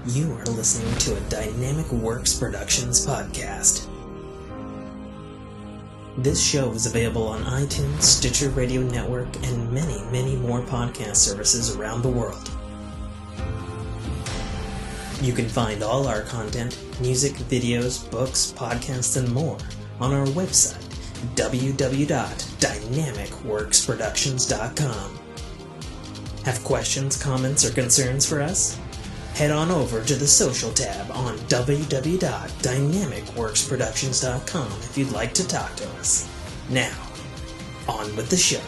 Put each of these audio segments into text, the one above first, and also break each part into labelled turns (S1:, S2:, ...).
S1: You are listening to a Dynamic Works Productions podcast. This show is available on iTunes, Stitcher Radio Network, and many, many more podcast services around the world. You can find all our content, music, videos, books, podcasts, and more on our website, www.dynamicworksproductions.com. Have questions, comments, or concerns for us? Head on over to the social tab on www.dynamicworksproductions.com if you'd like to talk to us. Now, on with the show.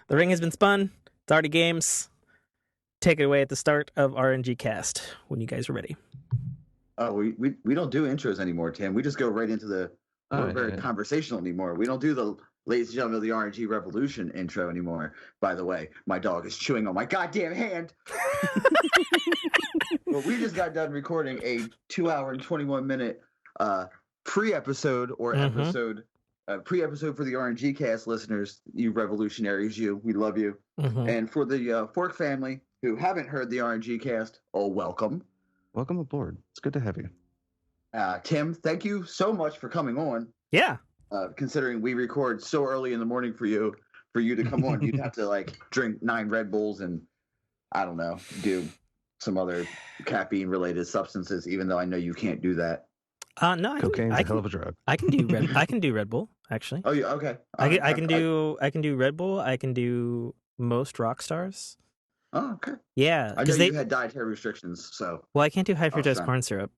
S1: The ring has been spun. It's already games. Take it away at the start of RNGcast when you guys are ready.
S2: Oh, we don't do intros anymore, Tim. We just go right into the. We're very conversational anymore. We don't do the ladies and gentlemen of the RNG Revolution intro anymore. By the way, my dog is chewing on my goddamn hand. Well, we just got done recording a 2-hour and 21-minute pre-episode or episode. Pre-episode for the RNGcast listeners, you revolutionaries, we love you. And for the Fork family who haven't heard the RNGcast, welcome.
S3: Welcome aboard. It's good to have you.
S2: Tim, thank you so much for coming on.
S1: Yeah.
S2: Considering we record so early in the morning for you to come on, you'd have to drink 9 Red Bulls and I don't know, do some other caffeine related substances, even though I know you can't do that.
S1: No,
S3: cocaine's a hell of a drug.
S1: I can do Red Bull actually.
S2: Oh yeah, okay.
S1: I can do Red Bull. I can do most rock stars.
S2: Oh, okay.
S1: Yeah,
S2: I know you had dietary restrictions, so.
S1: Well, I can't do high fructose corn syrup.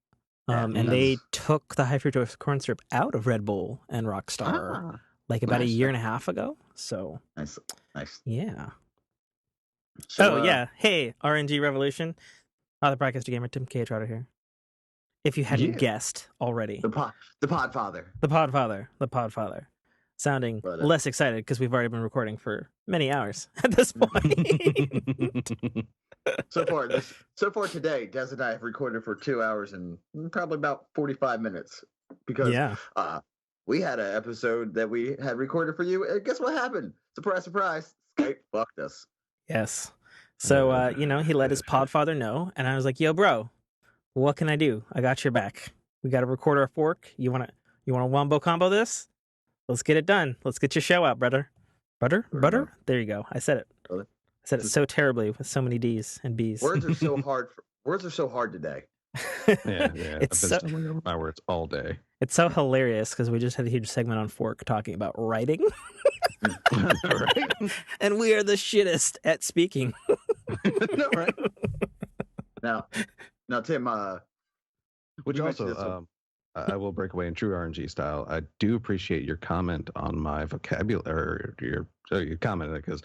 S1: And they took the high fructose corn syrup out of Red Bull and Rockstar about a year and a half ago. So
S2: nice.
S1: Yeah.
S2: So,
S1: yeah. Hey, RNG Revolution. The broadcaster gamer Tim K.A. Trotter here. If you hadn't guessed already,
S2: the Podfather,
S1: sounding less excited because we've already been recording for many hours at this point.
S2: So far today, Des and I have recorded for 2 hours and probably about 45 minutes because we had an episode that we had recorded for you. And guess what happened? Surprise, surprise! Skype fucked us.
S1: Yes. So he let his Podfather know, and I was like, "Yo, bro. What can I do? I got your back. We got to record our fork. You want to wambocombo this? Let's get it done. Let's get your show out, brother. Butter? There you go. I said it. I said it so terribly with so many D's and B's.
S2: Words are so hard. Words are so hard today.
S3: Yeah. I've been stumbling over my words all day.
S1: It's so hilarious because we just had a huge segment on Fork talking about writing.
S3: Right?
S1: And we are the shittest at speaking.
S2: No, right? Now, Tim,
S3: which also, I will break away in true RNG style. I do appreciate your comment on my vocabulary, or your comment, because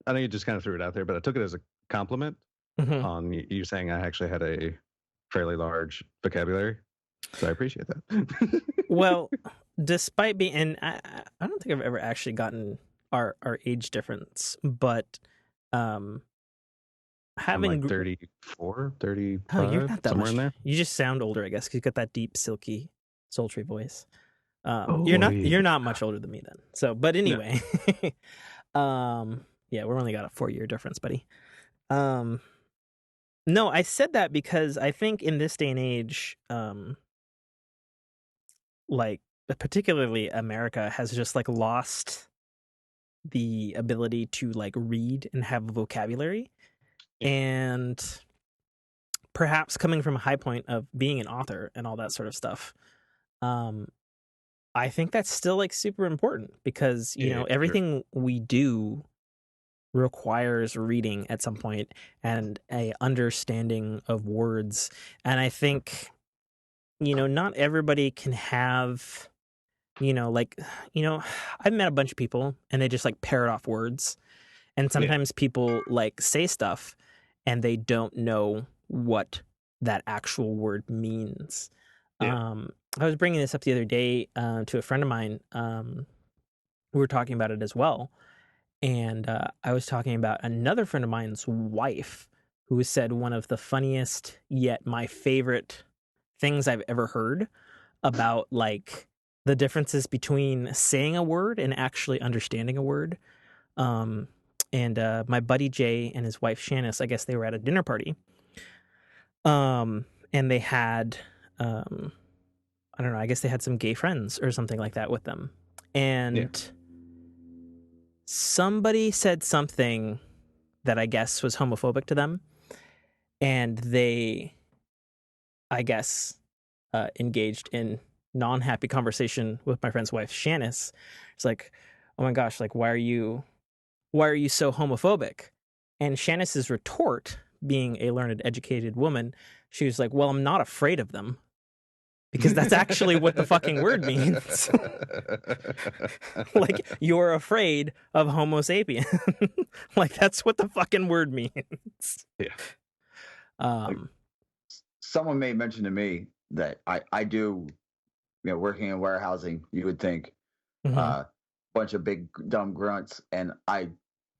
S3: I know you just kind of threw it out there, but I took it as a compliment on you saying I actually had a fairly large vocabulary. So I appreciate that.
S1: Well, despite being, and I don't think I've ever actually gotten our age difference, but having
S3: I'm 34, 35,
S1: you're not that
S3: somewhere
S1: much.
S3: in there.
S1: You just sound older, I guess, because you've got that deep, silky, sultry voice. You're not much older than me then. So, but anyway, we're only got a 4-year difference, buddy. No, I said that because I think in this day and age, particularly America has just lost the ability to read and have a vocabulary. And perhaps coming from a high point of being an author and all that sort of stuff, I think that's still like super important because, you know, everything we do requires reading at some point and a understanding of words. And I think, you know, not everybody can have, you know, like, you know, I've met a bunch of people and they just like parrot off words. And sometimes people like say stuff and they don't know what that actual word means. I was bringing this up the other day to a friend of mine. We were talking about it as well. And I was talking about another friend of mine's wife who said one of the funniest yet my favorite things I've ever heard about like the differences between saying a word and actually understanding a word. And my buddy Jay and his wife Shanice, I guess they were at a dinner party. And they had, I don't know, I guess they had some gay friends or something like that with them. And somebody said something that I guess was homophobic to them. And they, I guess, engaged in non-happy conversation with my friend's wife, Shanice. It's like, oh my gosh, like, why are you so homophobic? And Shanice's retort, being a learned, educated woman, she was like, well, I'm not afraid of them. Because that's actually what the fucking word means. Like, you're afraid of Homo sapien. Like, that's what the fucking word means.
S3: Yeah.
S2: Like, someone may mention to me that I do, you know, working in warehousing, you would think bunch of big dumb grunts, and I,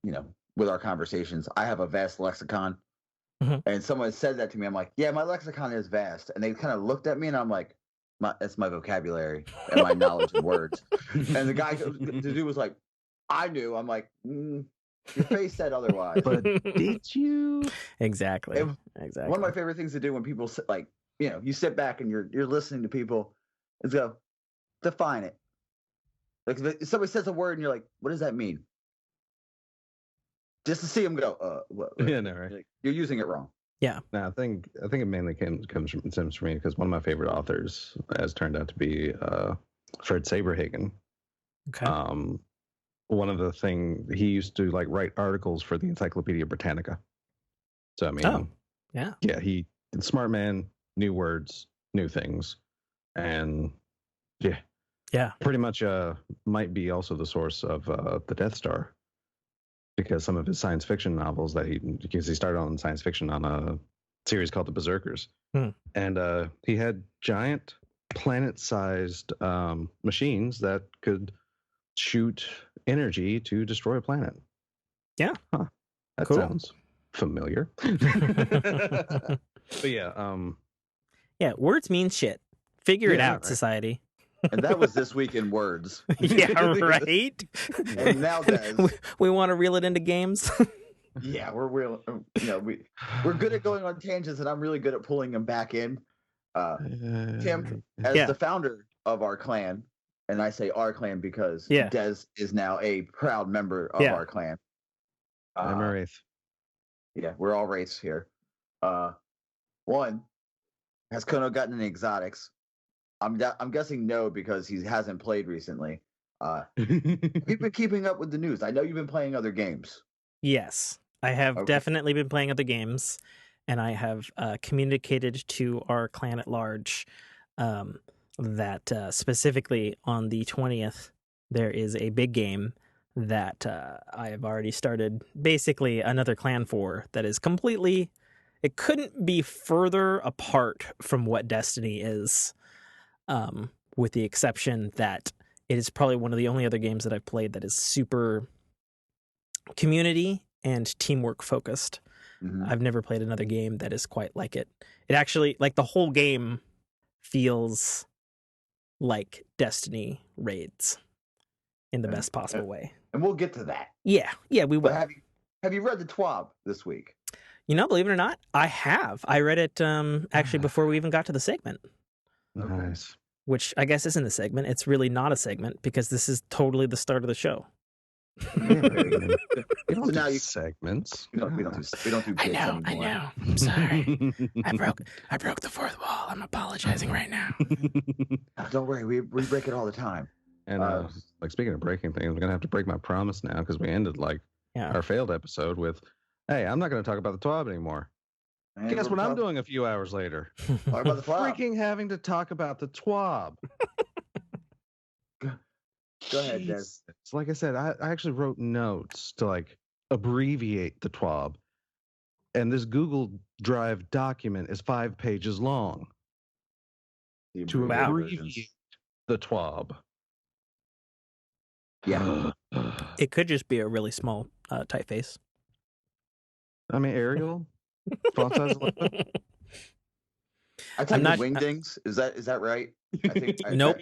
S2: you know, with our conversations, I have a vast lexicon. And someone said that to me, I'm like, yeah, my lexicon is vast. And they kind of looked at me and I'm like, that's my vocabulary and my knowledge of words. And the dude was like, I knew. I'm like, your face said otherwise.
S3: But did you?
S1: Exactly.
S2: One of my favorite things to do when people sit, like, you know, you sit back and you're listening to people is go, define it. Like if somebody says a word and you're like, what does that mean? Just to see them go, what?
S3: Yeah, no, right.
S2: Like, you're using it wrong.
S1: Yeah.
S3: No, I think it mainly stems from me because one of my favorite authors has turned out to be Fred Saberhagen.
S1: Okay.
S3: One of the things he used to like write articles for the Encyclopedia Britannica. So I mean, yeah, he smart man, new words, new things, and pretty much might be also the source of the Death Star. Because some of his science fiction novels because he started on science fiction on a series called The Berserkers. And he had giant planet-sized machines that could shoot energy to destroy a planet.
S1: Yeah.
S3: Huh. That sounds familiar. But
S1: yeah, words mean shit. Figure it out, right? Society.
S2: And that was this week in words.
S1: Yeah, right.
S2: And now, Des,
S1: we want to reel it into games.
S2: Yeah, we're real. You know, we're good at going on tangents, and I'm really good at pulling them back in. Tim, as the founder of our clan, and I say our clan because Des is now a proud member of our clan.
S3: I'm a wraith.
S2: Yeah, we're all wraiths here. One, has Kono gotten any exotics? I'm guessing no because he hasn't played recently. You've been keeping up with the news. I know you've been playing other games.
S1: Yes, I have definitely been playing other games, and I have communicated to our clan at large that specifically on the 20th, there is a big game that I have already started basically another clan for that is completely, it couldn't be further apart from what Destiny is. With the exception that it is probably one of the only other games that I've played that is super community and teamwork focused. I've never played another game that is quite like it. It actually, like, the whole game feels like Destiny raids in the best possible way.
S2: And we'll get to that.
S1: Yeah, we will.
S2: But have you read the TWAB this week?
S1: You know, believe it or not, I have. I read it actually before we even got to the segment.
S3: Nice.
S1: Which I guess isn't a segment. It's really not a segment because this is totally the start of the show.
S3: We don't
S2: So
S3: do
S2: now you
S3: segments.
S2: we don't do
S1: I
S2: bits
S1: know.
S2: anymore.
S1: I'm sorry. I broke the fourth wall. I'm apologizing right now.
S2: Don't worry, we break it all the time.
S3: And like speaking of breaking things, I'm gonna have to break my promise now because we ended like our failed episode with, "Hey, I'm not gonna talk about the TWAB anymore." And guess what I'm doing a few hours later?
S2: Talk about the TWAB.
S3: Freaking having to talk about the TWAB.
S2: Go ahead, Des.
S3: Like I said, I actually wrote notes to like abbreviate the TWAB, and this Google Drive document is 5 pages long to abbreviate the TWAB.
S2: Yeah.
S1: It could just be a really small typeface.
S3: I mean, Arial, font size 11.
S2: I typed the wingdings. Is that right? I think
S1: nope.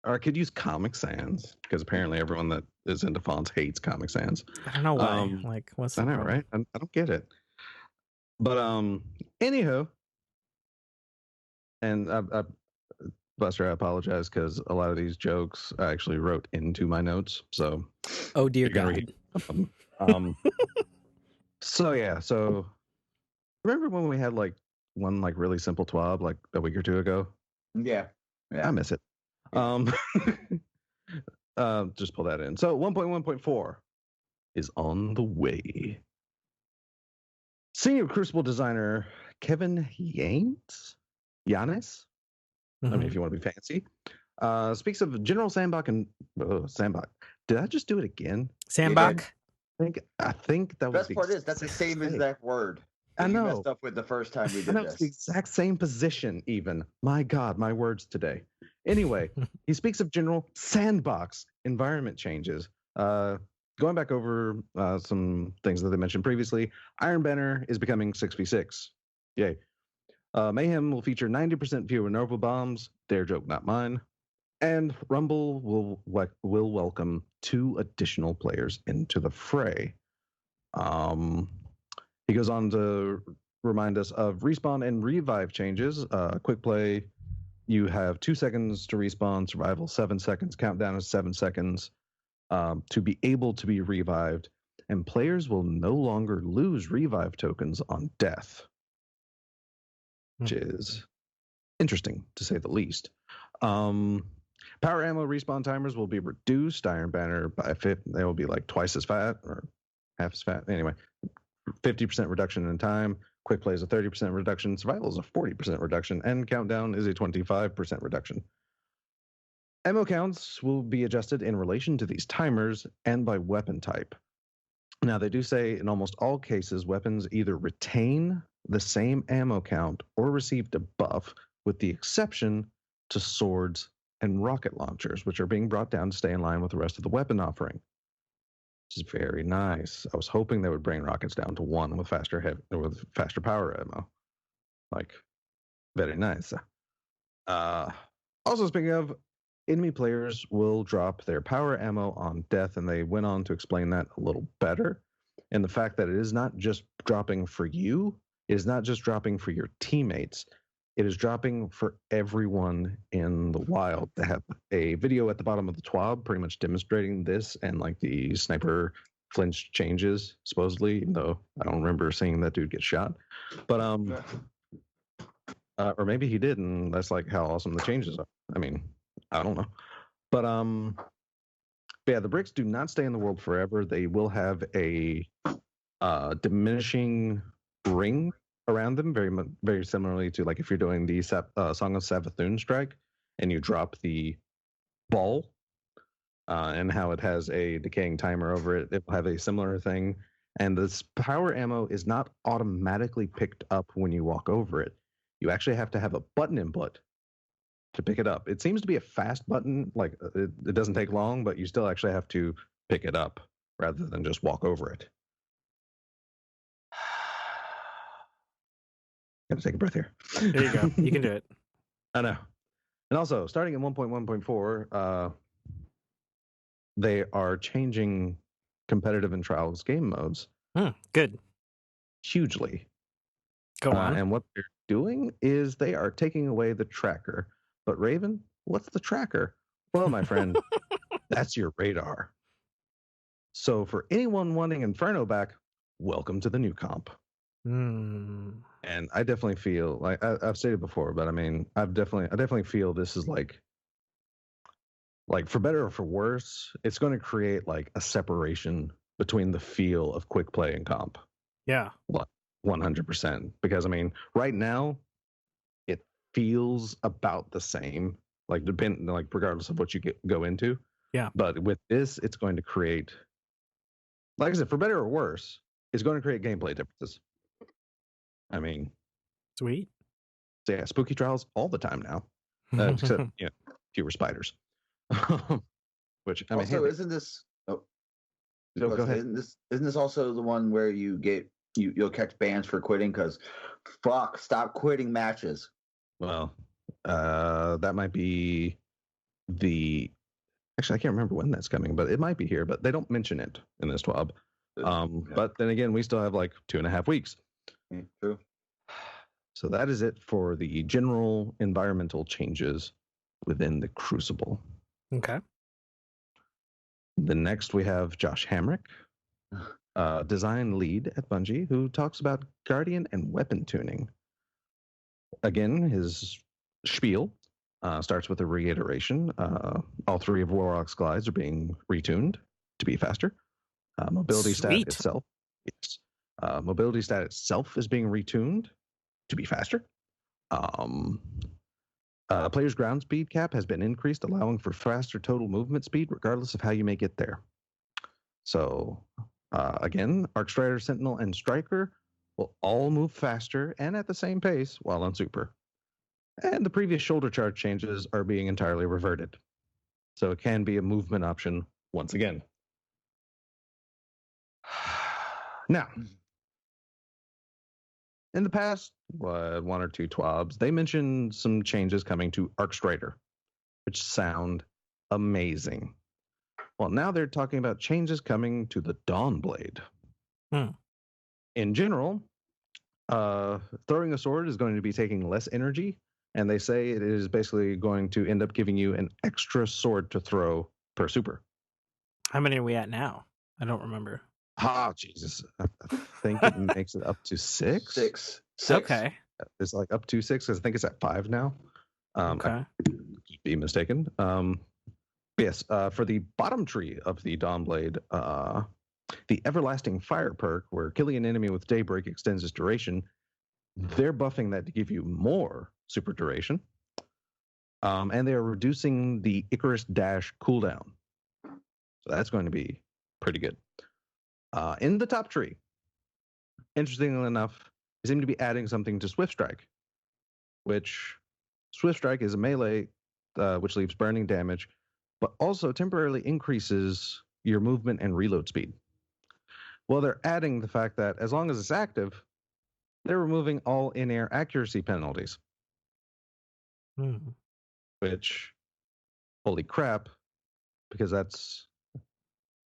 S3: Or I could use Comic Sans because apparently everyone that is into fonts hates Comic Sans.
S1: I don't know why. Like, what's the problem?
S3: Right? I don't get it. But anywho, and Buster, I apologize because a lot of these jokes I actually wrote into my notes. So,
S1: oh dear God.
S3: So remember when we had like one like really simple TWAB like a week or two ago?
S2: Yeah.
S3: I miss it. Just pull that in. So 1.1.4 is on the way. Senior Crucible designer Kevin Yanes, I mean, if you want to be fancy, speaks of General Sandbach and Sandbach. Did I just do it again?
S1: Sandbach.
S3: I think that was
S2: the best part is that's the same exact word.
S3: I know.
S2: You messed up with the first time we did this.
S3: The exact same position, even. My God, my words today. Anyway, he speaks of General Sandbox environment changes. Going back over some things that they mentioned previously, Iron Banner is becoming 6v6. Yay. Mayhem will feature 90% fewer Nova bombs. Their joke, not mine. And Rumble will welcome 2 additional players into the fray. He goes on to remind us of respawn and revive changes. Quick play, you have 2 seconds to respawn. Survival, 7 seconds. Countdown is 7 seconds to be able to be revived. And players will no longer lose revive tokens on death, which is interesting to say the least. Power ammo respawn timers will be reduced. Iron Banner by 50, they will be like twice as fat or half as fat. Anyway, 50% reduction in time. Quick play is a 30% reduction. Survival is a 40% reduction. And countdown is a 25% reduction. Ammo counts will be adjusted in relation to these timers and by weapon type. Now, they do say in almost all cases, weapons either retain the same ammo count or received a buff, with the exception to swords and rocket launchers, which are being brought down to stay in line with the rest of the weapon offering. Which is very nice. I was hoping they would bring rockets down to 1 with faster power ammo. Like, very nice. Also, speaking of, enemy players will drop their power ammo on death, and they went on to explain that a little better. And the fact that it is not just dropping for you, it is not just dropping for your teammates, it is dropping for everyone in the wild. They have a video at the bottom of the TWAB pretty much demonstrating this and like the sniper flinch changes, supposedly, even though I don't remember seeing that dude get shot. But or maybe he did, and that's like how awesome the changes are. I mean, I don't know. But yeah, the bricks do not stay in the world forever. They will have a diminishing ring around them, very similarly to like if you're doing the Song of Savathun strike and you drop the ball and how it has a decaying timer over it. It will have a similar thing. And this power ammo is not automatically picked up when you walk over it. You actually have to have a button input to pick it up. It seems to be a fast button, like it doesn't take long, but you still actually have to pick it up rather than just walk over it. Gotta take a breath here.
S1: There you go. You can do it.
S3: I know. And also, starting at 1.1.4, they are changing competitive and trials game modes.
S1: Good.
S3: Hugely.
S1: Go on.
S3: And what they're doing is they are taking away the tracker. But Raven, what's the tracker? Well, my friend, That's your radar. So for anyone wanting Inferno back, welcome to the new comp.
S1: Mm.
S3: And I definitely feel like I've stated before, but I mean, I definitely feel this is like for better or for worse, it's going to create like a separation between the feel of quick play and comp.
S1: Yeah.
S3: 100%. Because I mean, right now, it feels about the same. Like regardless of what you go into.
S1: Yeah.
S3: But with this, it's going to create, like I said, for better or worse, it's going to create gameplay differences. I mean,
S1: sweet.
S3: So yeah, spooky trials all the time now, except fewer spiders. Which I mean,
S2: also, isn't this? Oh,
S3: go ahead.
S2: Isn't this also the one where you'll catch bans for quitting? Because stop quitting matches.
S3: Well, that might be the. Actually, I can't remember when that's coming, but it might be here. But they don't mention it in this TWAB. But then again, we still have like 2.5 weeks.
S2: True.
S3: So that is it for the general environmental changes within the Crucible.
S1: Okay.
S3: The next we have Josh Hamrick, design lead at Bungie, who talks about Guardian and weapon tuning. Again, his spiel starts with a reiteration. All 3 of Warlock's glides are being retuned to be faster. Mobility stat itself. Yes. Mobility stat itself is being retuned to be faster. Player's ground speed cap has been increased, allowing for faster total movement speed, regardless of how you may get there. So, again, Arcstrider, Sentinel, and Striker will all move faster and at the same pace while on Super. And the previous shoulder charge changes are being entirely reverted. So it can be a movement option once again. Now, in the past 1 or 2 TWABs, they mentioned some changes coming to Arcstrider, which sound amazing. Well, now they're talking about changes coming to the Dawnblade. In general, throwing a sword is going to be taking less energy, and they say it is basically going to end up giving you an extra sword to throw per super.
S1: How many are we at now? I don't remember.
S3: Jesus. I think it makes it up to 6.
S2: 6.
S1: Okay.
S3: It's like up to 6, because I think it's at 5 now.
S1: Okay.
S3: I could be mistaken. Yes, for the bottom tree of the Dawnblade, the Everlasting Fire perk, where killing an enemy with Daybreak extends its duration, they're buffing that to give you more super duration. And they are reducing the Icarus Dash cooldown. So that's going to be pretty good. In the top tree, interestingly enough, they seem to be adding something to Swift Strike, which Swift Strike is a melee which leaves burning damage, but also temporarily increases your movement and reload speed. Well, they're adding the fact that as long as it's active, they're removing all in-air accuracy penalties. Which, holy crap, because that's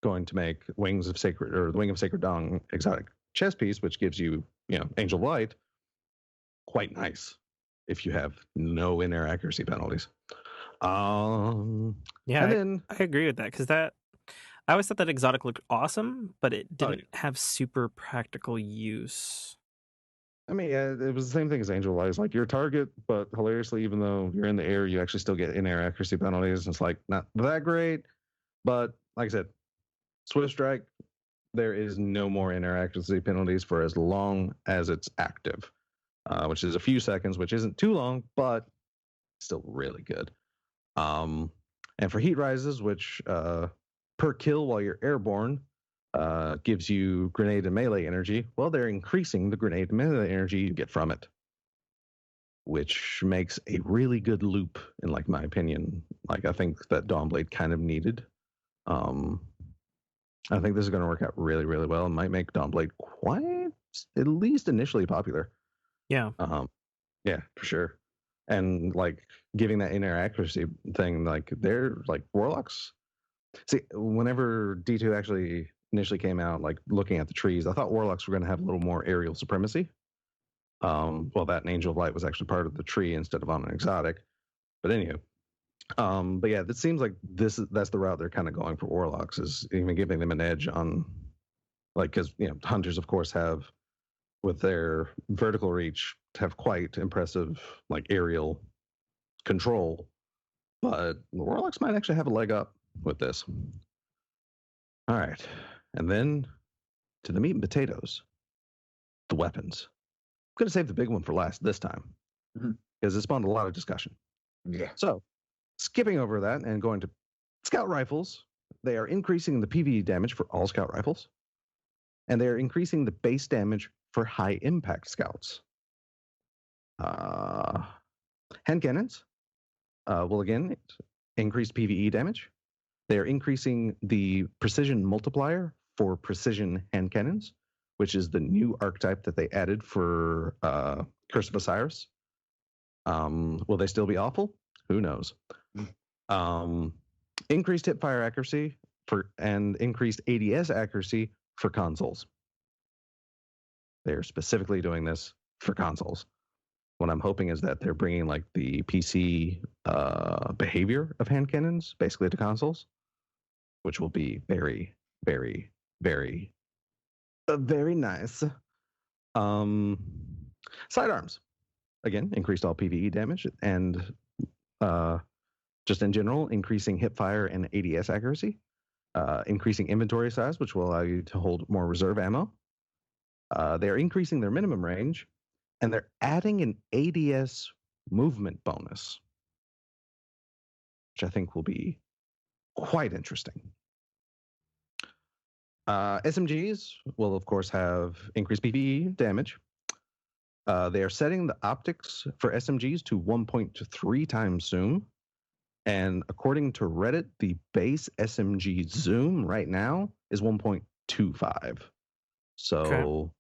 S3: going to make the Wing of Sacred Dawn exotic chest piece, which gives you, Angel of Light, quite nice if you have no in-air accuracy penalties.
S1: Yeah, and then I agree with that, because I always thought that exotic looked awesome, but it didn't have super practical use.
S3: I mean, it was the same thing as Angel of Light. It's like your target, but hilariously, even though you're in the air, you actually still get in-air accuracy penalties. It's like not that great, but like I said, Swift Strike, there is no more in-air accuracy penalties for as long as it's active, which is a few seconds, which isn't too long, but still really good. And for Heat Rises, which per kill while you're airborne gives you grenade and melee energy, well, they're increasing the grenade and melee energy you get from it, which makes a really good loop, in my opinion. I think that Dawnblade kind of needed. I think this is going to work out really, really well, and might make Dawnblade quite, at least initially, popular.
S1: Yeah.
S3: Yeah, for sure. And giving that in-air accuracy thing, they're Warlocks. See, whenever D2 actually initially came out, looking at the trees, I thought Warlocks were going to have a little more aerial supremacy. Well, that and Angel of Light was actually part of the tree instead of on an exotic. But anywho, But yeah, it seems like that's the route they're kind of going for warlocks, is even giving them an edge on, like, because hunters of course have, with their vertical reach, have quite impressive like aerial control, but the warlocks might actually have a leg up with this. All right, and then to the meat and potatoes, the weapons. I'm going to save the big one for last this time because it spawned a lot of discussion.
S2: Yeah.
S3: So, skipping over that and going to scout rifles, they are increasing the PvE damage for all scout rifles, and they are increasing the base damage for high impact scouts. Hand cannons will again increase PvE damage. They are increasing the precision multiplier for precision hand cannons, which is the new archetype that they added for Curse of Osiris. Will they still be awful? Who knows? Increased hipfire accuracy and increased ADS accuracy for consoles. They're specifically doing this for consoles. What I'm hoping is that they're bringing like the PC behavior of hand cannons basically to consoles, which will be very, very, very, very nice. Sidearms, again, increased all PvE damage and just in general, increasing hipfire and ADS accuracy, increasing inventory size, which will allow you to hold more reserve ammo. They're increasing their minimum range, and they're adding an ADS movement bonus, which I think will be quite interesting. SMGs will, of course, have increased PvE damage. They are setting the optics for SMGs to 1.3 times zoom. And according to Reddit, the base SMG zoom right now is 1.25. So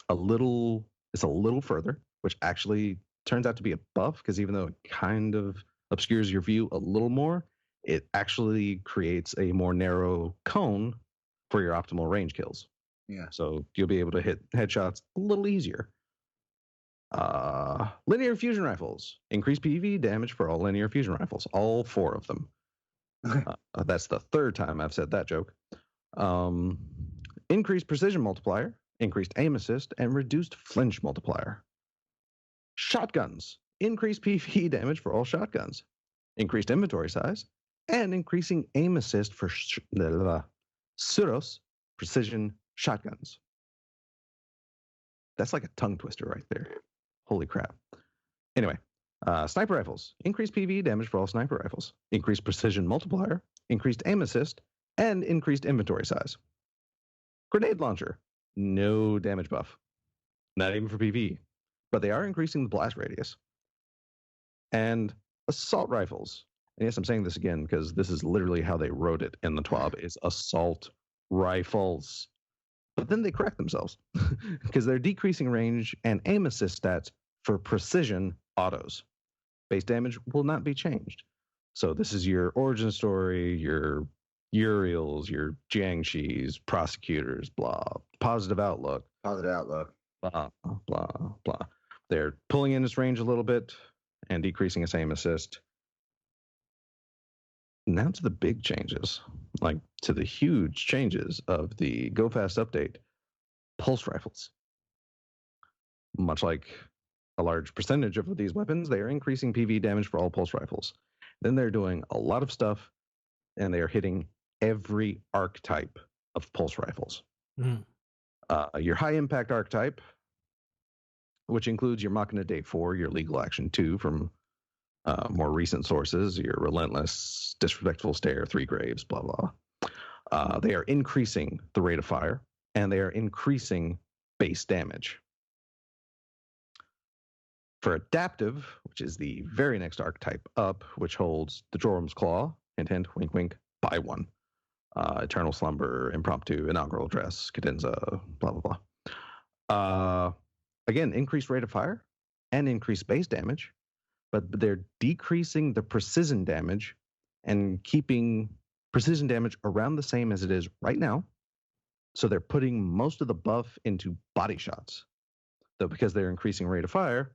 S3: it's a little further, which actually turns out to be a buff, because even though it kind of obscures your view a little more, it actually creates a more narrow cone for your optimal range kills.
S2: Yeah.
S3: So you'll be able to hit headshots a little easier. Linear fusion rifles increase PvE damage for all linear fusion rifles, all 4 of them. That's the 3rd time I've said that joke. Increased precision multiplier, increased aim assist, and reduced flinch multiplier. Shotguns increased PvE damage for all shotguns, increased inventory size, and increasing aim assist for Suros precision shotguns. That's like a tongue twister right there. Holy crap. Anyway, sniper rifles. Increased PvE damage for all sniper rifles. Increased precision multiplier. Increased aim assist. And increased inventory size. Grenade launcher. No damage buff. Not even for PvE. But they are increasing the blast radius. And assault rifles. And yes, I'm saying this again because this is literally how they wrote it in the TWAB, is assault rifles. But then they correct themselves because they're decreasing range and aim assist stats for precision autos. Base damage will not be changed. So this is your origin story, your Uriels, your Jiangxis, prosecutors, blah, positive outlook.
S2: Positive outlook.
S3: Blah, blah, blah. They're pulling in its range a little bit and decreasing its aim assist. Now to the big changes, like to the huge changes of the Go Fast update. Pulse rifles. Much like a large percentage of these weapons, they are increasing PvE damage for all pulse rifles. Then they're doing a lot of stuff, and they are hitting every archetype of pulse rifles. Your high impact archetype, which includes your Machina Day 4, your Legal Action 2 from more recent sources, your Relentless, Disrespectful Stare, 3 Graves, blah, blah. They are increasing the rate of fire, and they are increasing base damage. For adaptive, which is the very next archetype up, which holds the Jorum's Claw, hint, hint, wink, wink, buy one. Eternal Slumber, Impromptu, Inaugural Dress, Cadenza, blah, blah, blah. Again, increased rate of fire and increased base damage, but they're decreasing the precision damage and keeping precision damage around the same as it is right now. So they're putting most of the buff into body shots. Though because they're increasing rate of fire,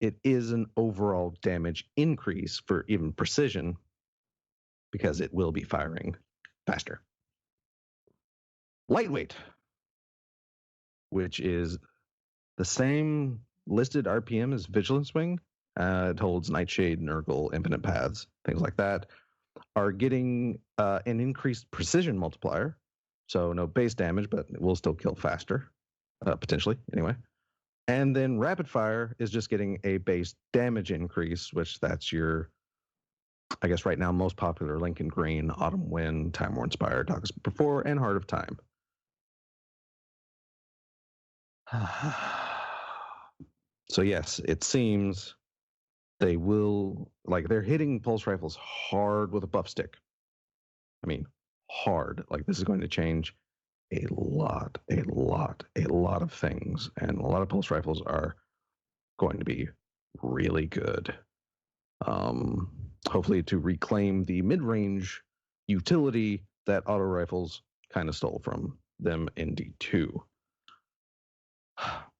S3: it is an overall damage increase for even precision because it will be firing faster. Lightweight, which is the same listed RPM as Vigilance Wing. It holds Nightshade, Nurgle, Infinite Paths, things like that, are getting an increased precision multiplier. So no base damage, but it will still kill faster, potentially, anyway. And then Rapid Fire is just getting a base damage increase, which that's your, I guess right now, most popular Lincoln Green, Autumn Wind, Time Worn Spire, Darkest Before, and Heart of Time. So yes, it seems they will, like, they're hitting pulse rifles hard with a buff stick. I mean, hard. Like, this is going to change a lot of things, and a lot of pulse rifles are going to be really good. Hopefully to reclaim the mid-range utility that auto rifles kind of stole from them in D2.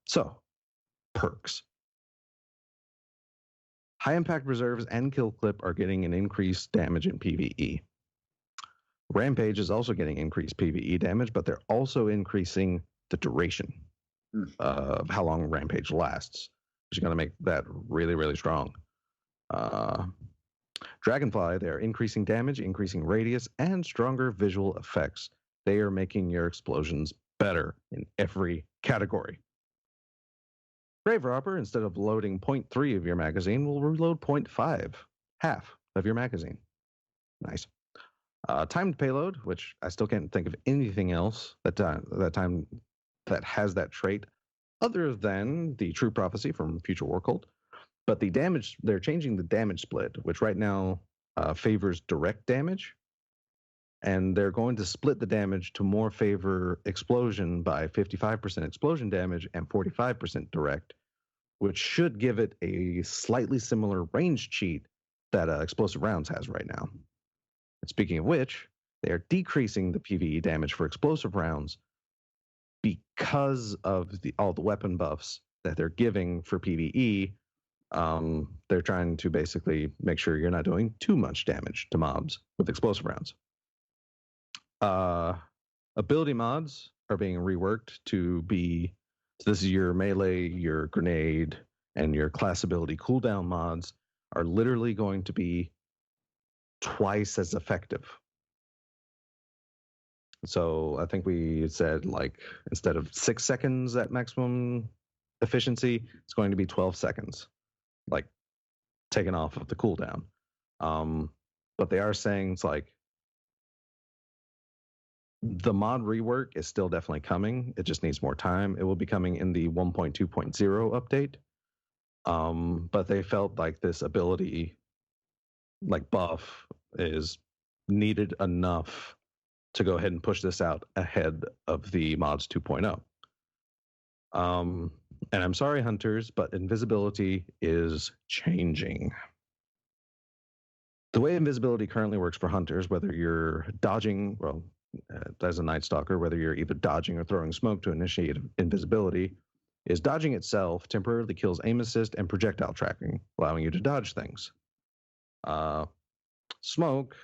S3: So, perks. High impact reserves and kill clip are getting an increased damage in PvE. Rampage is also getting increased PvE damage, but they're also increasing the duration of how long Rampage lasts, which is going to make that really, really strong. Dragonfly, they're increasing damage, increasing radius, and stronger visual effects. They are making your explosions better in every category. Grave Robber, instead of loading 0.3 of your magazine, will reload 0.5, half of your magazine. Nice. Timed payload, which I still can't think of anything else that has that trait other than the True Prophecy from Future War Cult. But the damage, they're changing the damage split, which right now favors direct damage. And they're going to split the damage to more favor explosion by 55% explosion damage and 45% direct, which should give it a slightly similar range cheat that Explosive Rounds has right now. And speaking of which, they are decreasing the PvE damage for Explosive Rounds because of all the weapon buffs that they're giving for PvE. They're trying to basically make sure you're not doing too much damage to mobs with Explosive Rounds. Ability mods are being reworked to be, so this is your melee, your grenade, and your class ability cooldown mods are literally going to be twice as effective. So I think we said, like, instead of 6 seconds at maximum efficiency, it's going to be 12 seconds, like, taken off of the cooldown. But they are saying it's like the mod rework is still definitely coming. It just needs more time. It will be coming in the 1.2.0 update. But they felt like this ability, like, buff is needed enough to go ahead and push this out ahead of the mods 2.0. And I'm sorry, hunters, but invisibility is changing. The way invisibility currently works for hunters, whether you're dodging, well, as a Night Stalker, whether you're either dodging or throwing smoke to initiate invisibility, is dodging itself temporarily kills aim assist and projectile tracking, allowing you to dodge things. Smoke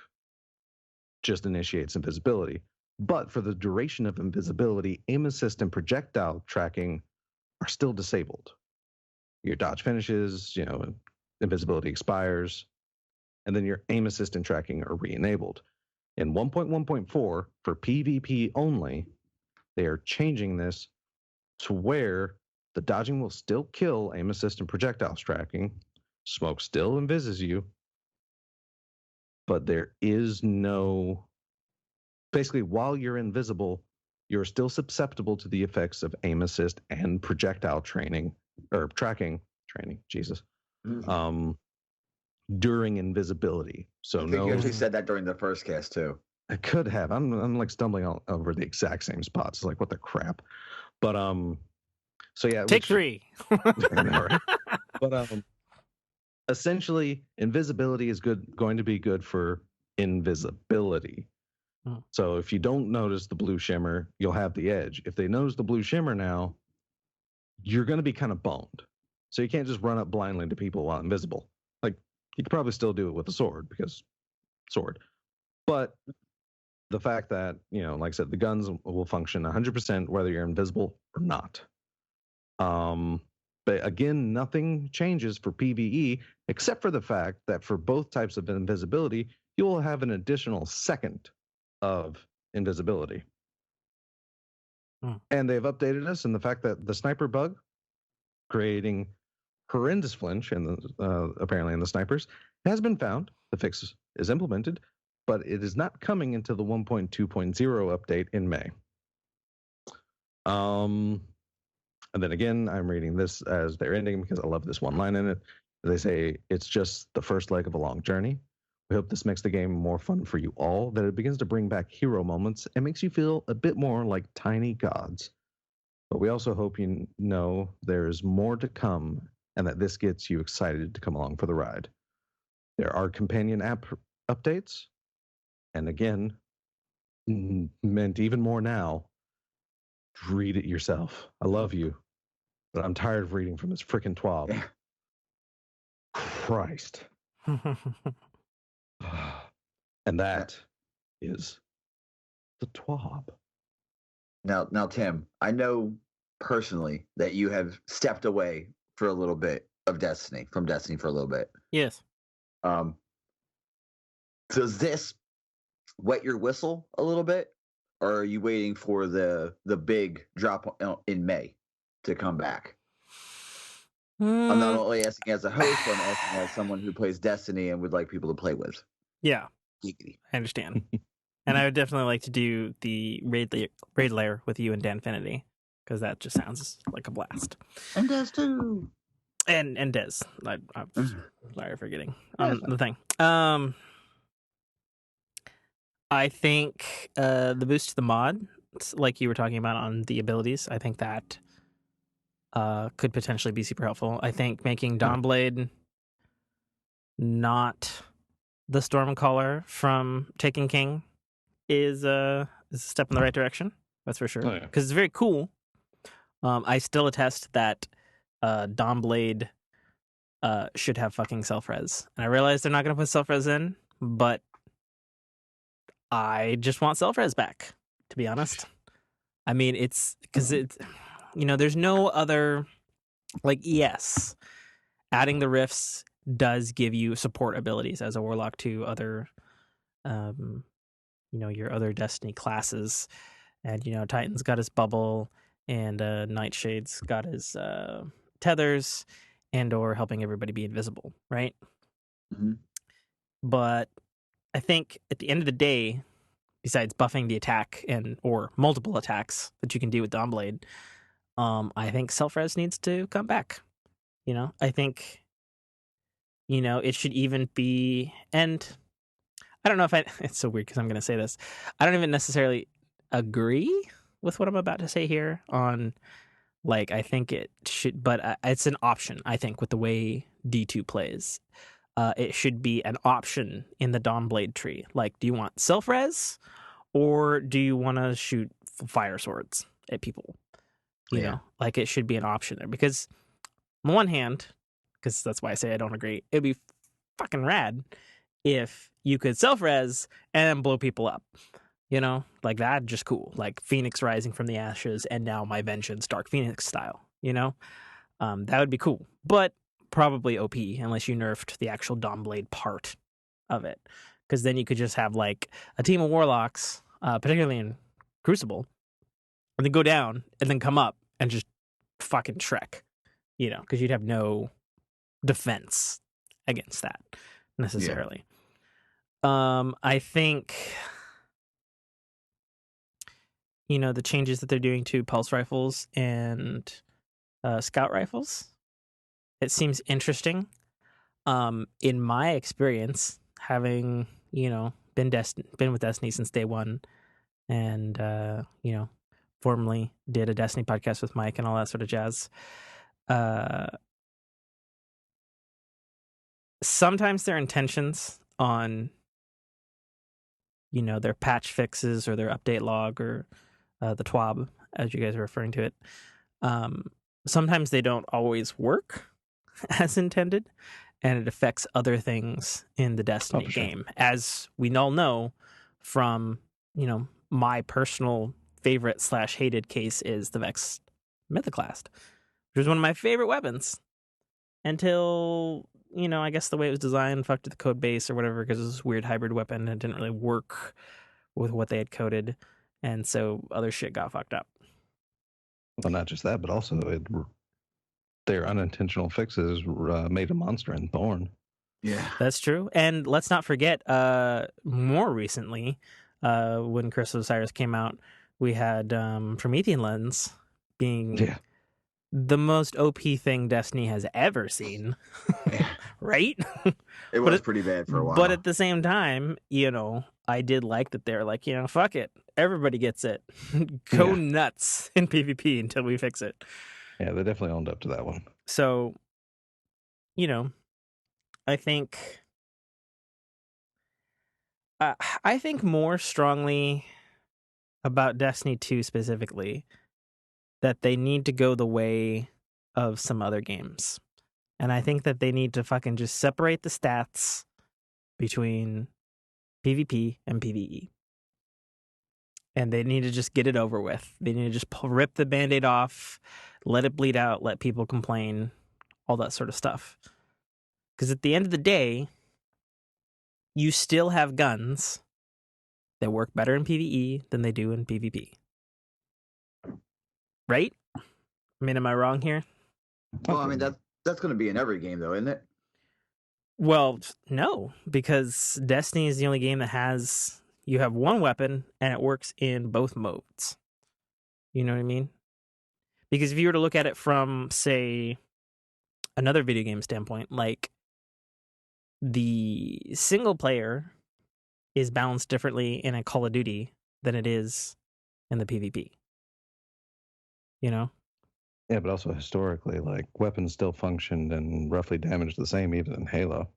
S3: just initiates invisibility. But for the duration of invisibility, aim assist and projectile tracking are still disabled. Your dodge finishes, invisibility expires, and then your aim assist and tracking are re-enabled. In 1.1.4, for PvP only, they are changing this to where the dodging will still kill aim assist and projectile tracking, smoke still invises you, but there is no... Basically, while you're invisible, you're still susceptible to the effects of aim assist and projectile tracking, Jesus, during invisibility. So
S2: I think you actually said that during the first cast too.
S3: I could have. I'm like stumbling all over the exact same spots. Like, what the crap? But so yeah.
S1: Take 3.
S3: I know, right? But essentially, invisibility is going to be good for invisibility. So if you don't notice the blue shimmer, you'll have the edge. If they notice the blue shimmer now, you're going to be kind of boned. So you can't just run up blindly into people while invisible. Like, you could probably still do it with a sword because sword. But the fact that, like I said, the guns will function 100% whether you're invisible or not. But again, nothing changes for PvE except for the fact that for both types of invisibility, you will have an additional second of invisibility. And they've updated us in the fact that the sniper bug, creating horrendous flinch apparently in the snipers, has been found. The fix is implemented, but it is not coming into the 1.2.0 update in May. And then again, I'm reading this as their ending because I love this one line in it. They say, it's just the first leg of a long journey. We hope this makes the game more fun for you all, that it begins to bring back hero moments and makes you feel a bit more like tiny gods. But we also hope you know there's more to come and that this gets you excited to come along for the ride. There are companion app updates. And again, meant even more now, read it yourself. I love you, but I'm tired of reading from this frickin' twab.
S2: Yeah.
S3: Christ. And that is the twab.
S2: Now, Tim, I know personally that you have stepped away for a little bit from Destiny for a little bit.
S1: Yes.
S2: Does this wet your whistle a little bit, or are you waiting for the big drop in May to come back? I'm not only asking as a host, but I'm asking as someone who plays Destiny and would like people to play with.
S1: Yeah,
S2: Geekity.
S1: I understand. And I would definitely like to do the raid layer with you and Danfinity, because that just sounds like a blast.
S2: And Des too.
S1: And Des. I'm sorry for forgetting the thing. I think the boost to the mod, like you were talking about on the abilities, I think that could potentially be super helpful. I think making Dawnblade not the Stormcaller from Taken King is a step in the right direction. That's for sure. Because it's very cool. I still attest that Dawnblade should have fucking self-res. And I realize they're not going to put self-res in, but I just want self-res back, to be honest. I mean, it's because it's, there's no other, yes, adding the rifts does give you support abilities as a warlock to other, your other Destiny classes. And, Titan's got his bubble, and Nightshade's got his tethers, and or helping everybody be invisible, right?
S2: Mm-hmm.
S1: But I think at the end of the day, besides buffing the attack or multiple attacks that you can do with Dawnblade, I think self-res needs to come back. I think, it should even be, and I don't know if it's so weird because I'm going to say this. I don't even necessarily agree with what I'm about to say here on, I think it should, but it's an option, I think, with the way D2 plays. It should be an option in the Dawnblade tree. Do you want self-res, or do you want to shoot fire swords at people? You know, it should be an option there. Because on one hand, because that's why I say I don't agree, it'd be fucking rad if you could self-res and blow people up. That, just cool. Like Phoenix rising from the ashes, and now my vengeance, Dark Phoenix style. That would be cool. But probably OP unless you nerfed the actual Dawnblade part of it. Because then you could just have a team of warlocks, particularly in Crucible, and then go down and then come up and just fucking Shrek, because you'd have no defense against that necessarily. I think, the changes that they're doing to pulse rifles and scout rifles, it seems interesting. In my experience, having, been with Destiny since day one, and, formerly did a Destiny podcast with Mike and all that sort of jazz. Sometimes their intentions on, their patch fixes or their update log or the TWAB, as you guys are referring to it, sometimes they don't always work. as intended, and it affects other things in the Destiny game. Sure. As we all know from, my personal favorite / hated case is the Vex Mythoclast, which was one of my favorite weapons until, I guess the way it was designed fucked with the code base or whatever, because it was this weird hybrid weapon and it didn't really work with what they had coded. And so other shit got fucked up.
S3: Well, not just that, but also their unintentional fixes made a monster in Thorn.
S2: Yeah,
S1: that's true. And let's not forget, more recently, when Curse of Osiris came out, we had Promethean Lens being the most OP thing Destiny has ever seen. Right?
S2: It was pretty bad for a while.
S1: But at the same time, I did like that they're like, fuck it. Everybody gets it. Go nuts in PvP until we fix it.
S3: Yeah, they definitely owned up to that one.
S1: So, I think more strongly about Destiny 2 specifically that they need to go the way of some other games. And I think that they need to fucking just separate the stats between PvP and PvE. And they need to just get it over with. They need to just rip the Band-Aid off, let it bleed out, let people complain, all that sort of stuff. Because at the end of the day, you still have guns that work better in PvE than they do in PvP. Right? I mean, am I wrong here?
S2: Well, I mean, that's going to be in every game, though, isn't it?
S1: Well, no, because Destiny is the only game that you have one weapon and it works in both modes. You know what I mean? Because if you were to look at it from, say, another video game standpoint, like the single player is balanced differently in a Call of Duty than it is in the PvP.
S3: Yeah, but also historically, like, weapons still functioned and roughly damaged the same even in Halo.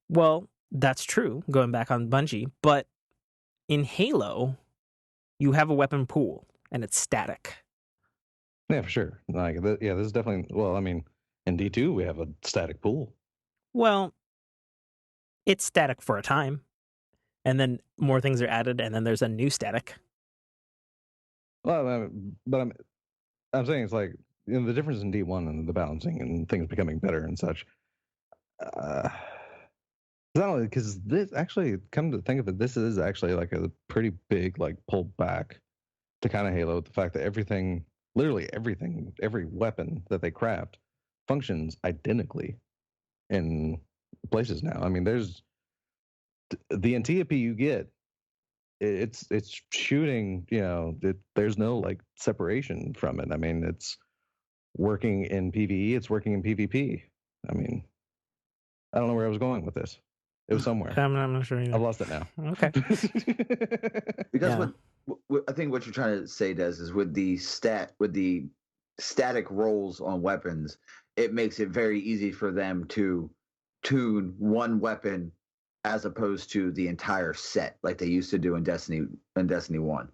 S1: Well, that's true, going back on Bungie, but in Halo, you have a weapon pool, and it's static.
S3: Yeah, for sure. Like, this is definitely, well, I mean, in D2, we have a static pool.
S1: Well, it's static for a time, and then more things are added, and then there's a new static.
S3: Well, but I'm saying it's like, the difference in D1 and the balancing and things becoming better and such. Not only because this actually, come to think of it, this is actually like a pretty big like pull back to kind of Halo. The fact that literally everything, every weapon that they craft functions identically in places now. I mean, there's the Antiope you get. It's shooting. There's no like separation from it. I mean, it's working in PvE. It's working in PvP. I mean, I don't know where I was going with this. It was somewhere.
S1: I'm not sure either.
S3: I've lost it now.
S1: Okay.
S2: Because what I think what you're trying to say, Des, is with the static rolls on weapons, it makes it very easy for them to tune one weapon as opposed to the entire set like they used to do in Destiny 1.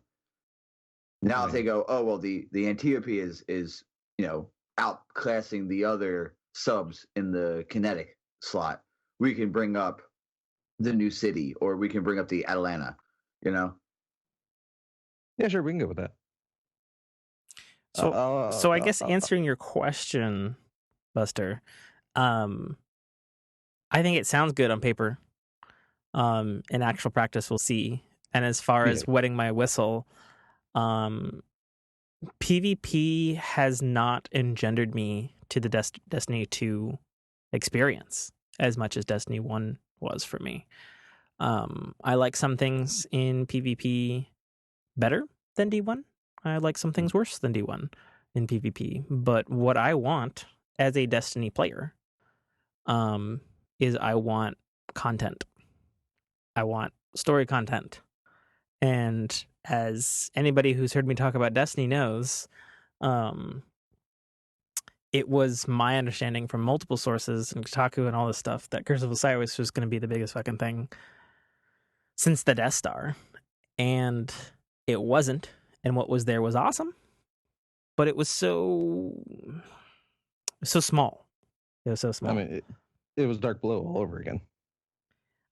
S2: Now if they go, oh well, the Antiope is outclassing the other subs in the kinetic slot, we can bring up the new city, or we can bring up the Atlanta, Yeah,
S3: sure, we can go with that.
S1: So I guess answering your question, Buster, I think it sounds good on paper. In actual practice, we'll see. And as far as wetting my whistle, PvP has not engendered me to the Destiny 2 experience as much as Destiny 1 was for me. I like some things in PvP better than D1. I like some things worse than D1 in PvP. But what I want as a Destiny player is I want content. I want story content. And as anybody who's heard me talk about Destiny knows, it was my understanding from multiple sources and Kotaku and all this stuff that Curse of Osiris was going to be the biggest fucking thing since the Death Star. And it wasn't. And what was there was awesome. But it was so small. It was so small.
S3: I mean, it was Dark Below all over again.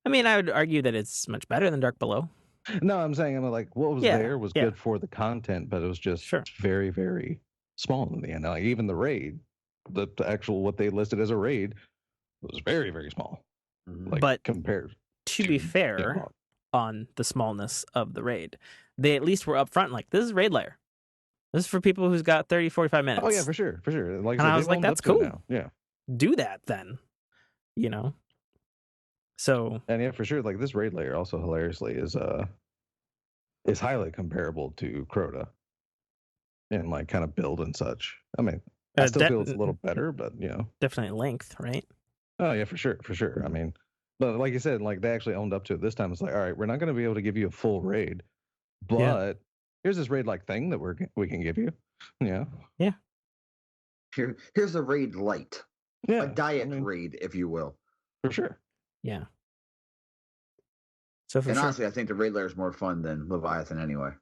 S1: I mean, I would argue that it's much better than Dark Below.
S3: No, I'm saying, like, what was there was good for the content, but it was just very, very small in the end. Like, even the raid, the actual what they listed as a raid was very, very small. Like,
S1: but
S3: compared
S1: to be fair, on the smallness of the raid, they at least were upfront. Like, this is raid layer. This is for people who's got 30, 45 minutes.
S3: Oh yeah, for sure. Like,
S1: and I was like, that's cool.
S3: Now. Yeah,
S1: do that then. So,
S3: and yeah, for sure. Like, this raid layer also hilariously is highly comparable to Crota and like kind of build and such. I mean, I still feel it's a little better, but
S1: definitely length, right?
S3: Oh yeah, for sure. I mean, but like you said, like they actually owned up to it this time. It's like, all right, we're not going to be able to give you a full raid, but here's this raid like thing that we can give you. Yeah.
S2: Here's a raid light. Yeah, a diet raid, if you will.
S3: For sure.
S1: Yeah.
S2: So honestly, I think the raid layer is more fun than Leviathan anyway.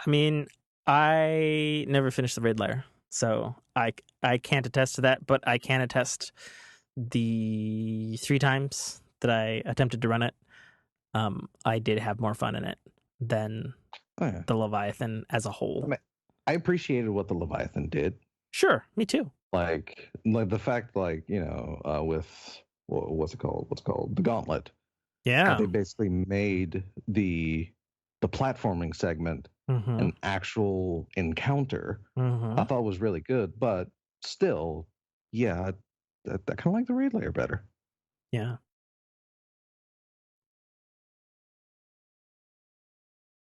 S1: I mean, I never finished the raid layer, so I can't attest to that, but I can attest the 3 times that I attempted to run it, I did have more fun in it than the Leviathan as a whole.
S3: I mean, I appreciated what the Leviathan did.
S1: Sure, me too.
S3: Like the fact, like, with what's it called, the Gauntlet.
S1: Yeah,
S3: they basically made the platforming segment an actual encounter. I thought was really good, but still, I kind of like the raid layer better.
S1: Yeah.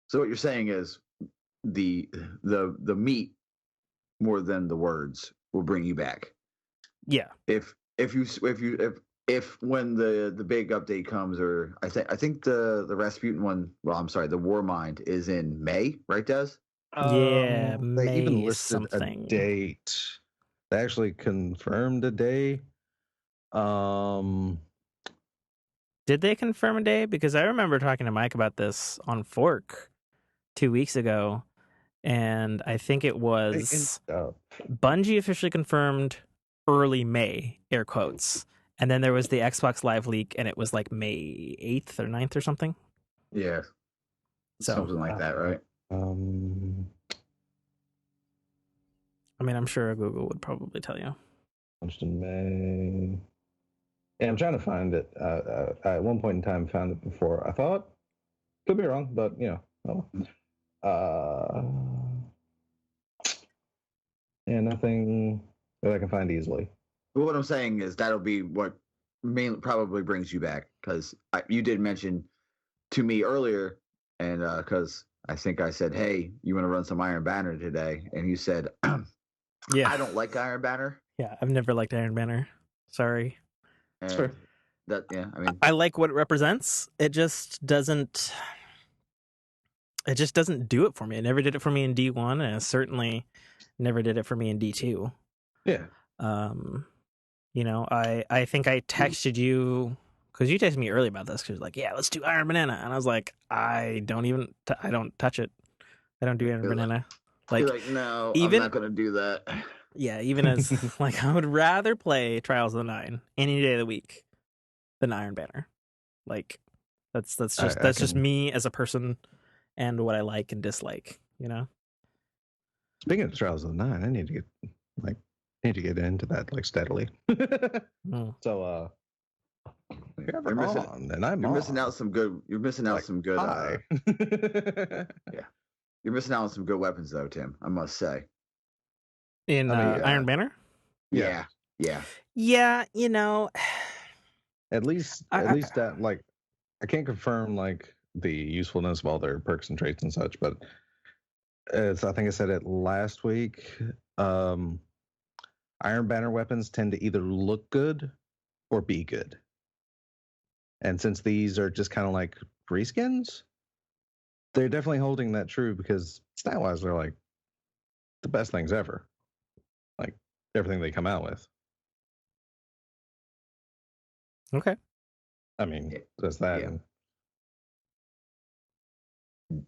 S2: So what you're saying is the meat more than the words will bring you back.
S1: Yeah.
S2: If when the big update comes, or I think the Rasputin one, well, I'm sorry, the Warmind is in May, right, Des?
S1: Yeah, May
S3: they even listed
S1: something.
S3: a date. They actually confirmed a day.
S1: Did they confirm a day? Because I remember talking to Mike about this on Fork 2 weeks ago, and I think it was Bungie officially confirmed early May, air quotes. And then there was the Xbox Live leak, and it was like May 8th or 9th or something.
S2: Yeah. Something like that, right?
S1: I mean, I'm sure Google would probably tell you.
S3: In May. Yeah, I'm trying to find it. I at one point in time found it before. I thought, could be wrong, but nothing that I can find easily.
S2: Well, what I'm saying is that'll be what mainly probably brings you back, because you did mention to me earlier, and because I think I said, hey, you want to run some Iron Banner today? And you said, yeah, I don't like Iron Banner.
S1: Yeah, I've never liked Iron Banner. Sorry.
S2: Sure. I mean,
S1: I like what it represents. It just doesn't do it for me. It never did it for me in D1, and it certainly never did it for me in D2.
S3: Yeah.
S1: I think I texted you because you texted me early about this, because like, yeah, let's do Iron Banana, and I was like, I don't touch it. I don't do Iron Banana.
S2: You're like, no, I'm not gonna do that.
S1: Yeah, even as like, I would rather play Trials of the Nine any day of the week than Iron Banner. Like, that's just me as a person and what I like and dislike.
S3: Speaking of Trials of the Nine, I need to get into that like steadily. So you're missing out some good. You're missing out some good. Yeah, you're missing out on some good weapons though, Tim. I must say.
S1: In Iron Banner.
S2: Yeah.
S3: At least that, like, I can't confirm like the usefulness of all their perks and traits and such, but I think I said it last week. Iron Banner weapons tend to either look good or be good. And since these are just kind of like reskins, they're definitely holding that true, because style-wise, they're like the best things ever. Like everything they come out with.
S1: Okay.
S3: I mean, just that.
S2: Yeah.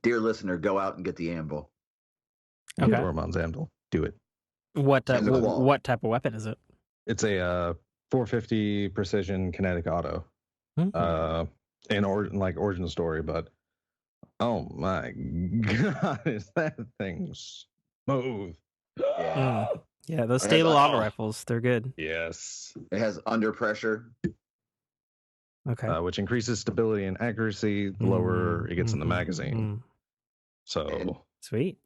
S2: Dear listener, go out and get the anvil.
S3: Okay. Roman's anvil. Do it.
S1: What
S2: And the claw.
S1: what type of weapon is it?
S3: It's a 450 precision kinetic auto. In origin story, but oh my god, is that thing smooth?
S2: Yeah.
S1: Yeah, those
S2: It has
S1: stable auto rifles, they're good.
S3: Yes.
S2: It has under pressure.
S1: Okay.
S3: Which increases stability and accuracy the lower it gets in the magazine. So
S1: sweet.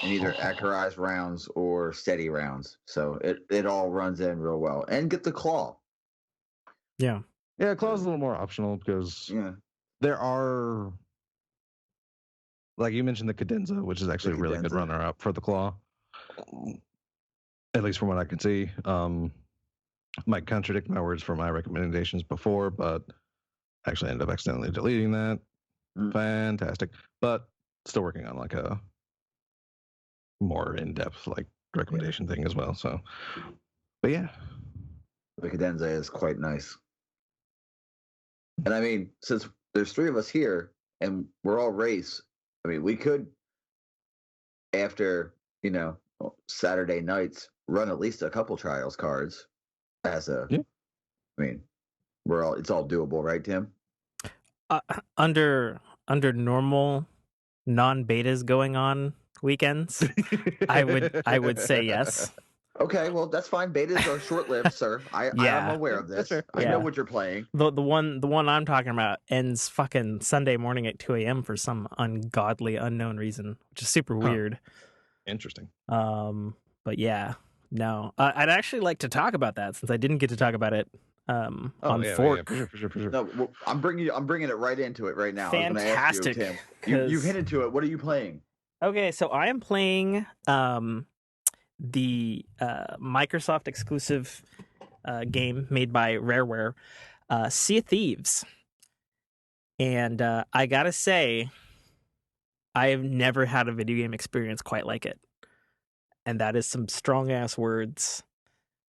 S2: And either accurized rounds or steady rounds. So it all runs in real well. And get the claw.
S1: Yeah.
S3: Yeah, claw's a little more optional because there are, like you mentioned, the cadenza, which is actually a really good runner-up for the claw. At least from what I can see. Might contradict my words for my recommendations before, but actually ended up accidentally deleting that. Fantastic. But still working on like a more in-depth like recommendation thing as well. So, but yeah.
S2: The cadenza is quite nice. And I mean, since there's 3 of us here and we're all race, I mean, we could, after, Saturday nights, run at least a couple trials cards as a, I mean, it's all doable, right, Tim?
S1: Under normal non-betas going on weekends, I would say yes.
S2: Okay, well that's fine. Betas are short-lived, sir. I'm aware of this. I know what you're playing.
S1: The one I'm talking about ends fucking Sunday morning at 2 a.m. for some ungodly unknown reason, which is super weird.
S3: Interesting.
S1: But yeah, no, I'd actually like to talk about that since I didn't get to talk about it on Fork.
S2: Yeah, for sure. No, I'm bringing it right into it right now.
S1: Fantastic.
S2: I was going to ask you, Tim. You hinted to it. What are you playing?
S1: Okay, so I am playing the Microsoft exclusive game made by Rareware, Sea of Thieves. And I gotta say, I have never had a video game experience quite like it. And that is some strong ass words.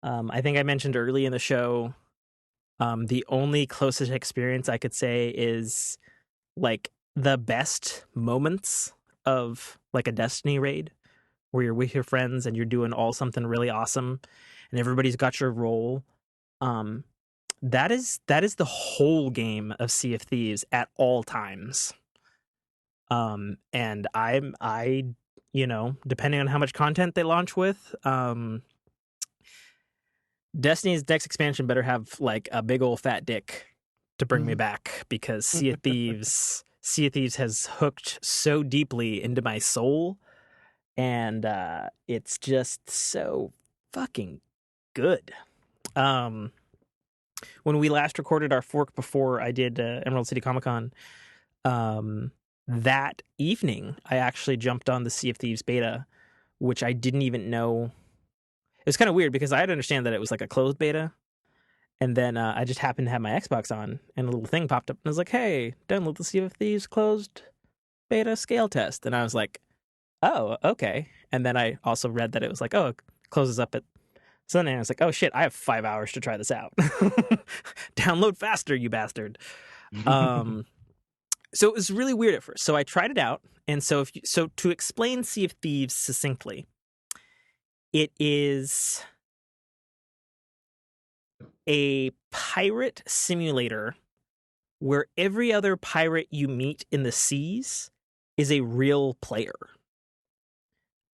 S1: I think I mentioned early in the show, the only closest experience I could say is like the best moments of like a Destiny raid where you're with your friends and you're doing all something really awesome and everybody's got your role. That is the whole game of Sea of Thieves at all times. And I depending on how much content they launch with, Destiny's next expansion better have like a big old fat dick to bring me back, because Sea of Thieves has hooked so deeply into my soul, and it's just so fucking good. When we last recorded our fork before I did Emerald City Comic Con, that evening I actually jumped on the Sea of Thieves beta, which I didn't even know. It was kind of weird because I had to understand that it was like a closed beta, and then I just happened to have my Xbox on, and a little thing popped up and I was like, "Hey, download the Sea of Thieves closed beta scale test," and I was like, "Oh, okay." And then I also read that it was like, "Oh, it closes up at Sunday." And I was like, "Oh shit, I have 5 hours to try this out." Download faster, you bastard. So it was really weird at first. So I tried it out, and so to explain Sea of Thieves succinctly, it is a pirate simulator where every other pirate you meet in the seas is a real player.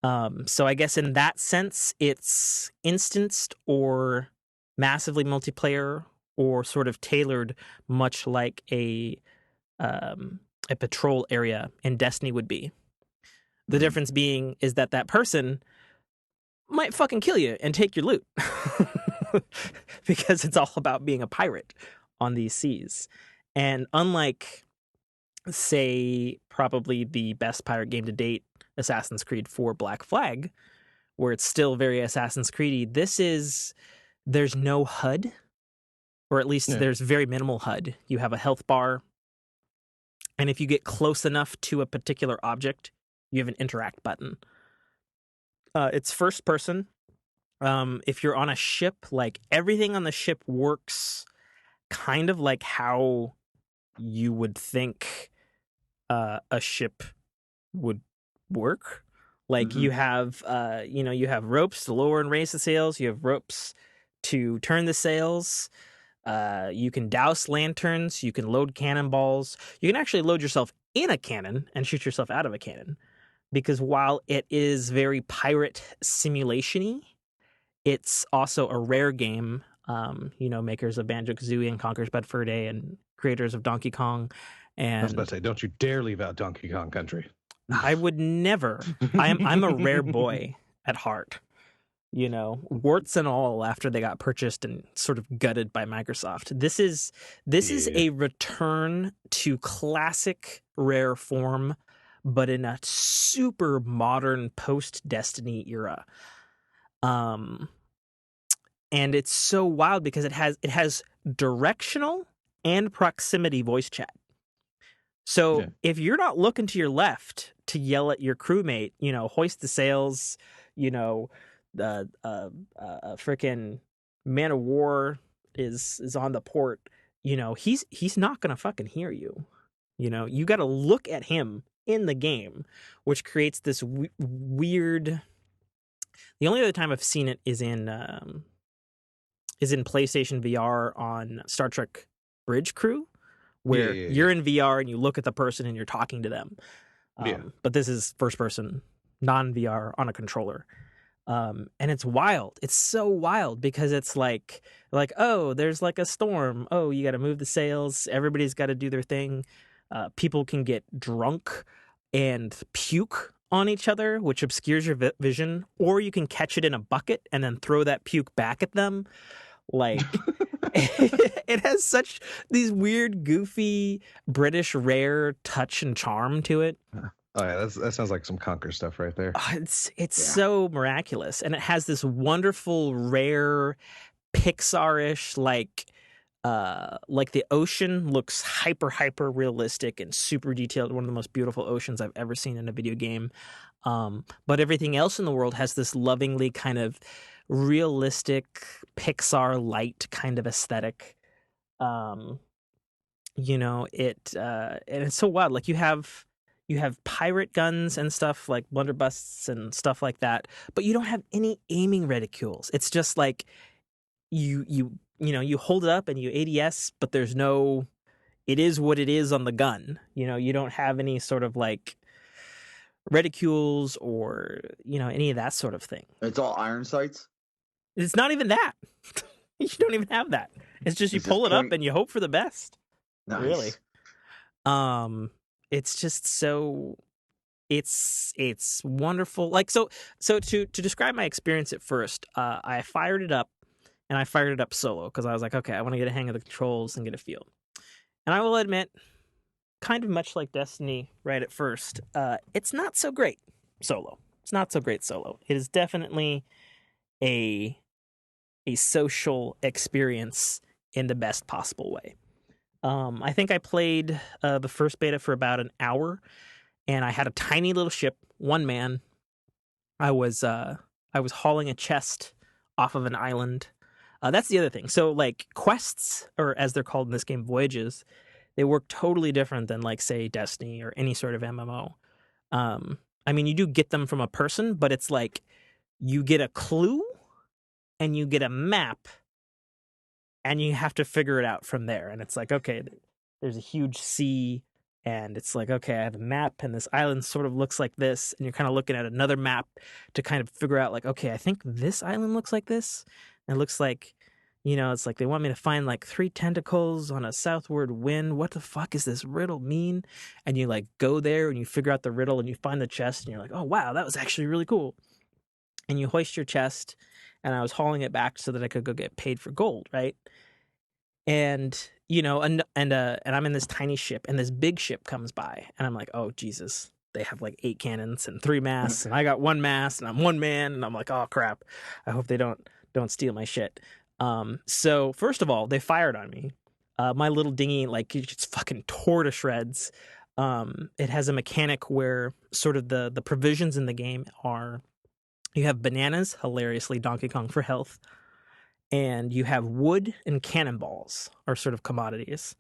S1: So I guess in that sense, it's instanced or massively multiplayer, or sort of tailored, much like a patrol area in Destiny would be. The difference being is that person might fucking kill you and take your loot because it's all about being a pirate on these seas. And unlike, say, probably the best pirate game to date, Assassin's Creed 4 Black Flag, where it's still very Assassin's Creedy, there's no HUD, or at least there's very minimal HUD. You have a health bar, and if you get close enough to a particular object, you have an interact button. It's first person. If you're on a ship, like everything on the ship works kind of like how you would think a ship would work. Like you have, you have ropes to lower and raise the sails. You have ropes to turn the sails. You can douse lanterns. You can load cannonballs. You can actually load yourself in a cannon and shoot yourself out of a cannon. Because while it is very pirate simulation-y, it's also a rare game. Makers of Banjo-Kazooie and Conker's Bad Fur Day and creators of Donkey Kong. And
S3: I was about to say, don't you dare leave out Donkey Kong Country.
S1: I would never. I'm a rare boy at heart. Warts and all after they got purchased and sort of gutted by Microsoft. This is a return to classic rare form, but in a super modern post-Destiny era. And it's so wild because it has directional and proximity voice chat. So if you're not looking to your left to yell at your crewmate, hoist the sails, freaking Man of War is on the port, he's not gonna fucking hear you. You got to look at him in the game, which creates this weird. The only other time I've seen it is in PlayStation VR on Star Trek Bridge Crew, where you're in VR and you look at the person and you're talking to them. But this is first person, non-VR on a controller. And it's wild. It's so wild because it's like, oh, there's like a storm. Oh, you got to move the sails. Everybody's got to do their thing. People can get drunk and puke on each other, which obscures your vision, or you can catch it in a bucket and then throw that puke back at them. Like, it has such these weird, goofy, British rare touch and charm to it.
S3: Oh yeah, that sounds like some Conker stuff right there.
S1: It's so miraculous, and it has this wonderful, rare, Pixar-ish like the ocean looks hyper realistic and super detailed. One of the most beautiful oceans I've ever seen in a video game. But everything else in the world has this lovingly kind of realistic Pixar light kind of aesthetic. And it's so wild. Like you have pirate guns and stuff like blunderbusses and stuff like that, but you don't have any aiming reticules. It's just like you hold it up and you ADS, but there's no, it is what it is on the gun. You don't have any sort of like reticules or, any of that sort of thing.
S2: It's all iron sights?
S1: It's not even that. You don't even have that. It's just you pull it up and you hope for the best.
S2: Nice.
S1: Really. It's just so it's wonderful. Like so to describe my experience at first, I fired it up and I fired it up solo because I was like, okay, I want to get a hang of the controls and get a feel. And I will admit, kind of much like Destiny right at first, it's not so great solo. It's not so great solo. It is definitely a social experience in the best possible way. I think I played the first beta for about an hour, and I had a tiny little ship, one man. I was hauling a chest off of an island. That's the other thing. So, like, quests, or as they're called in this game, voyages, they work totally different than, like, say, Destiny or any sort of MMO. I mean, you do get them from a person, but it's like you get a clue and you get a map and you have to figure it out from there. And it's like, okay, there's a huge sea, and it's like, okay, I have a map, and this island sort of looks like this, and you're kind of looking at another map to kind of figure out, like, okay, I think this island looks like this, and it looks like, it's like they want me to find, like, 3 tentacles on a southward wind. What the fuck does this riddle mean? And you, like, go there, and you figure out the riddle, and you find the chest, and you're like, oh, wow, that was actually really cool. And you hoist your chest, and I was hauling it back so that I could go get paid for gold, right? And and I'm in this tiny ship, and this big ship comes by, and I'm like, oh Jesus, they have like 8 cannons and 3 masts, and I got 1 mast, and I'm 1 man, and I'm like, oh crap, I hope they don't steal my shit. So first of all, they fired on me. My little dinghy, like, it just fucking tore to shreds. It has a mechanic where sort of the provisions in the game are, you have bananas, hilariously Donkey Kong for health, and you have wood and cannonballs are sort of commodities.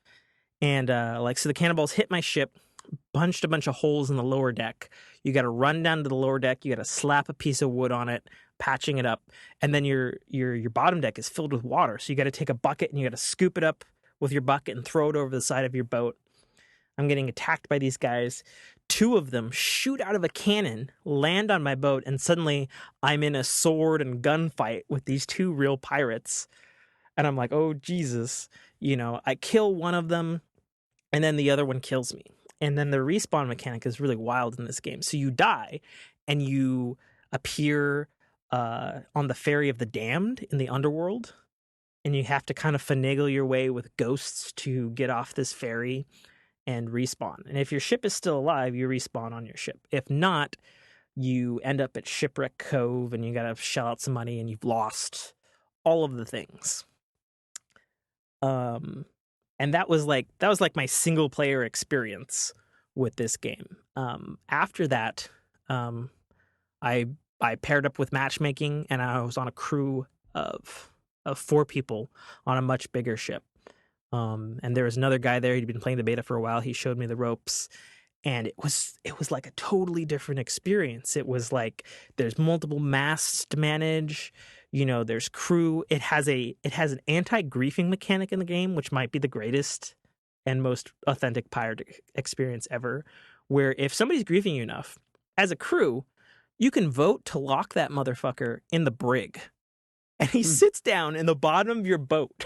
S1: And so the cannonballs hit my ship, punched a bunch of holes in the lower deck. You got to run down to the lower deck. You got to slap a piece of wood on it, patching it up, and then your bottom deck is filled with water. So you got to take a bucket and you got to scoop it up with your bucket and throw it over the side of your boat. I'm getting attacked by these guys. 2 of them shoot out of a cannon, land on my boat, and suddenly I'm in a sword and gunfight with these 2 real pirates. And I'm like, oh, Jesus. You know, I kill one of them, and then the other one kills me. And then the respawn mechanic is really wild in this game. So you die, and you appear on the Ferry of the Damned in the underworld, and you have to kind of finagle your way with ghosts to get off this ferry and respawn. And if your ship is still alive, you respawn on your ship. If not, you end up at Shipwreck Cove, and you got to shell out some money, and you've lost all of the things. And that was like my single player experience with this game. After that, I paired up with matchmaking, and I was on a crew of 4 people on a much bigger ship. And there was another guy there. He'd been playing the beta for a while. He showed me the ropes, and it was like a totally different experience. It was like there's multiple masts to manage. You know, there's crew. It has an anti-griefing mechanic in the game, which might be the greatest and most authentic pirate experience ever, where if somebody's griefing you enough, as a crew, you can vote to lock that motherfucker in the brig. And he sits down in the bottom of your boat.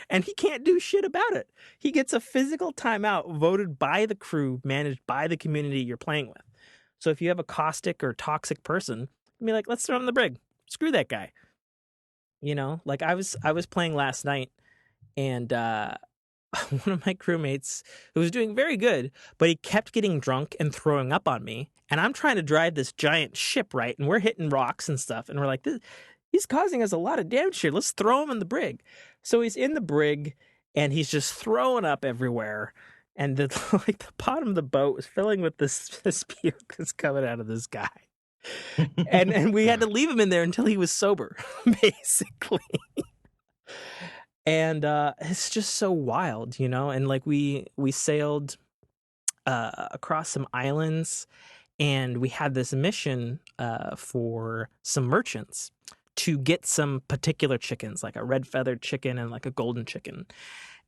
S1: And he can't do shit about it. He gets a physical timeout voted by the crew, managed by the community you're playing with. So if you have a caustic or toxic person, be like, let's throw him in the brig. Screw that guy. You know, like I was playing last night, and one of my crewmates who was doing very good, but he kept getting drunk and throwing up on me. And I'm trying to drive this giant ship, right? And we're hitting rocks and stuff. And we're like, he's causing us a lot of damage here. Let's throw him in the brig. So he's in the brig, and he's just throwing up everywhere. And the bottom of the boat was filling with this puke that's coming out of this guy. and we had to leave him in there until he was sober, basically. And it's just so wild, you know. And like we sailed across some islands, and we had this mission for some merchants to get some particular chickens, like a red feathered chicken and like a golden chicken.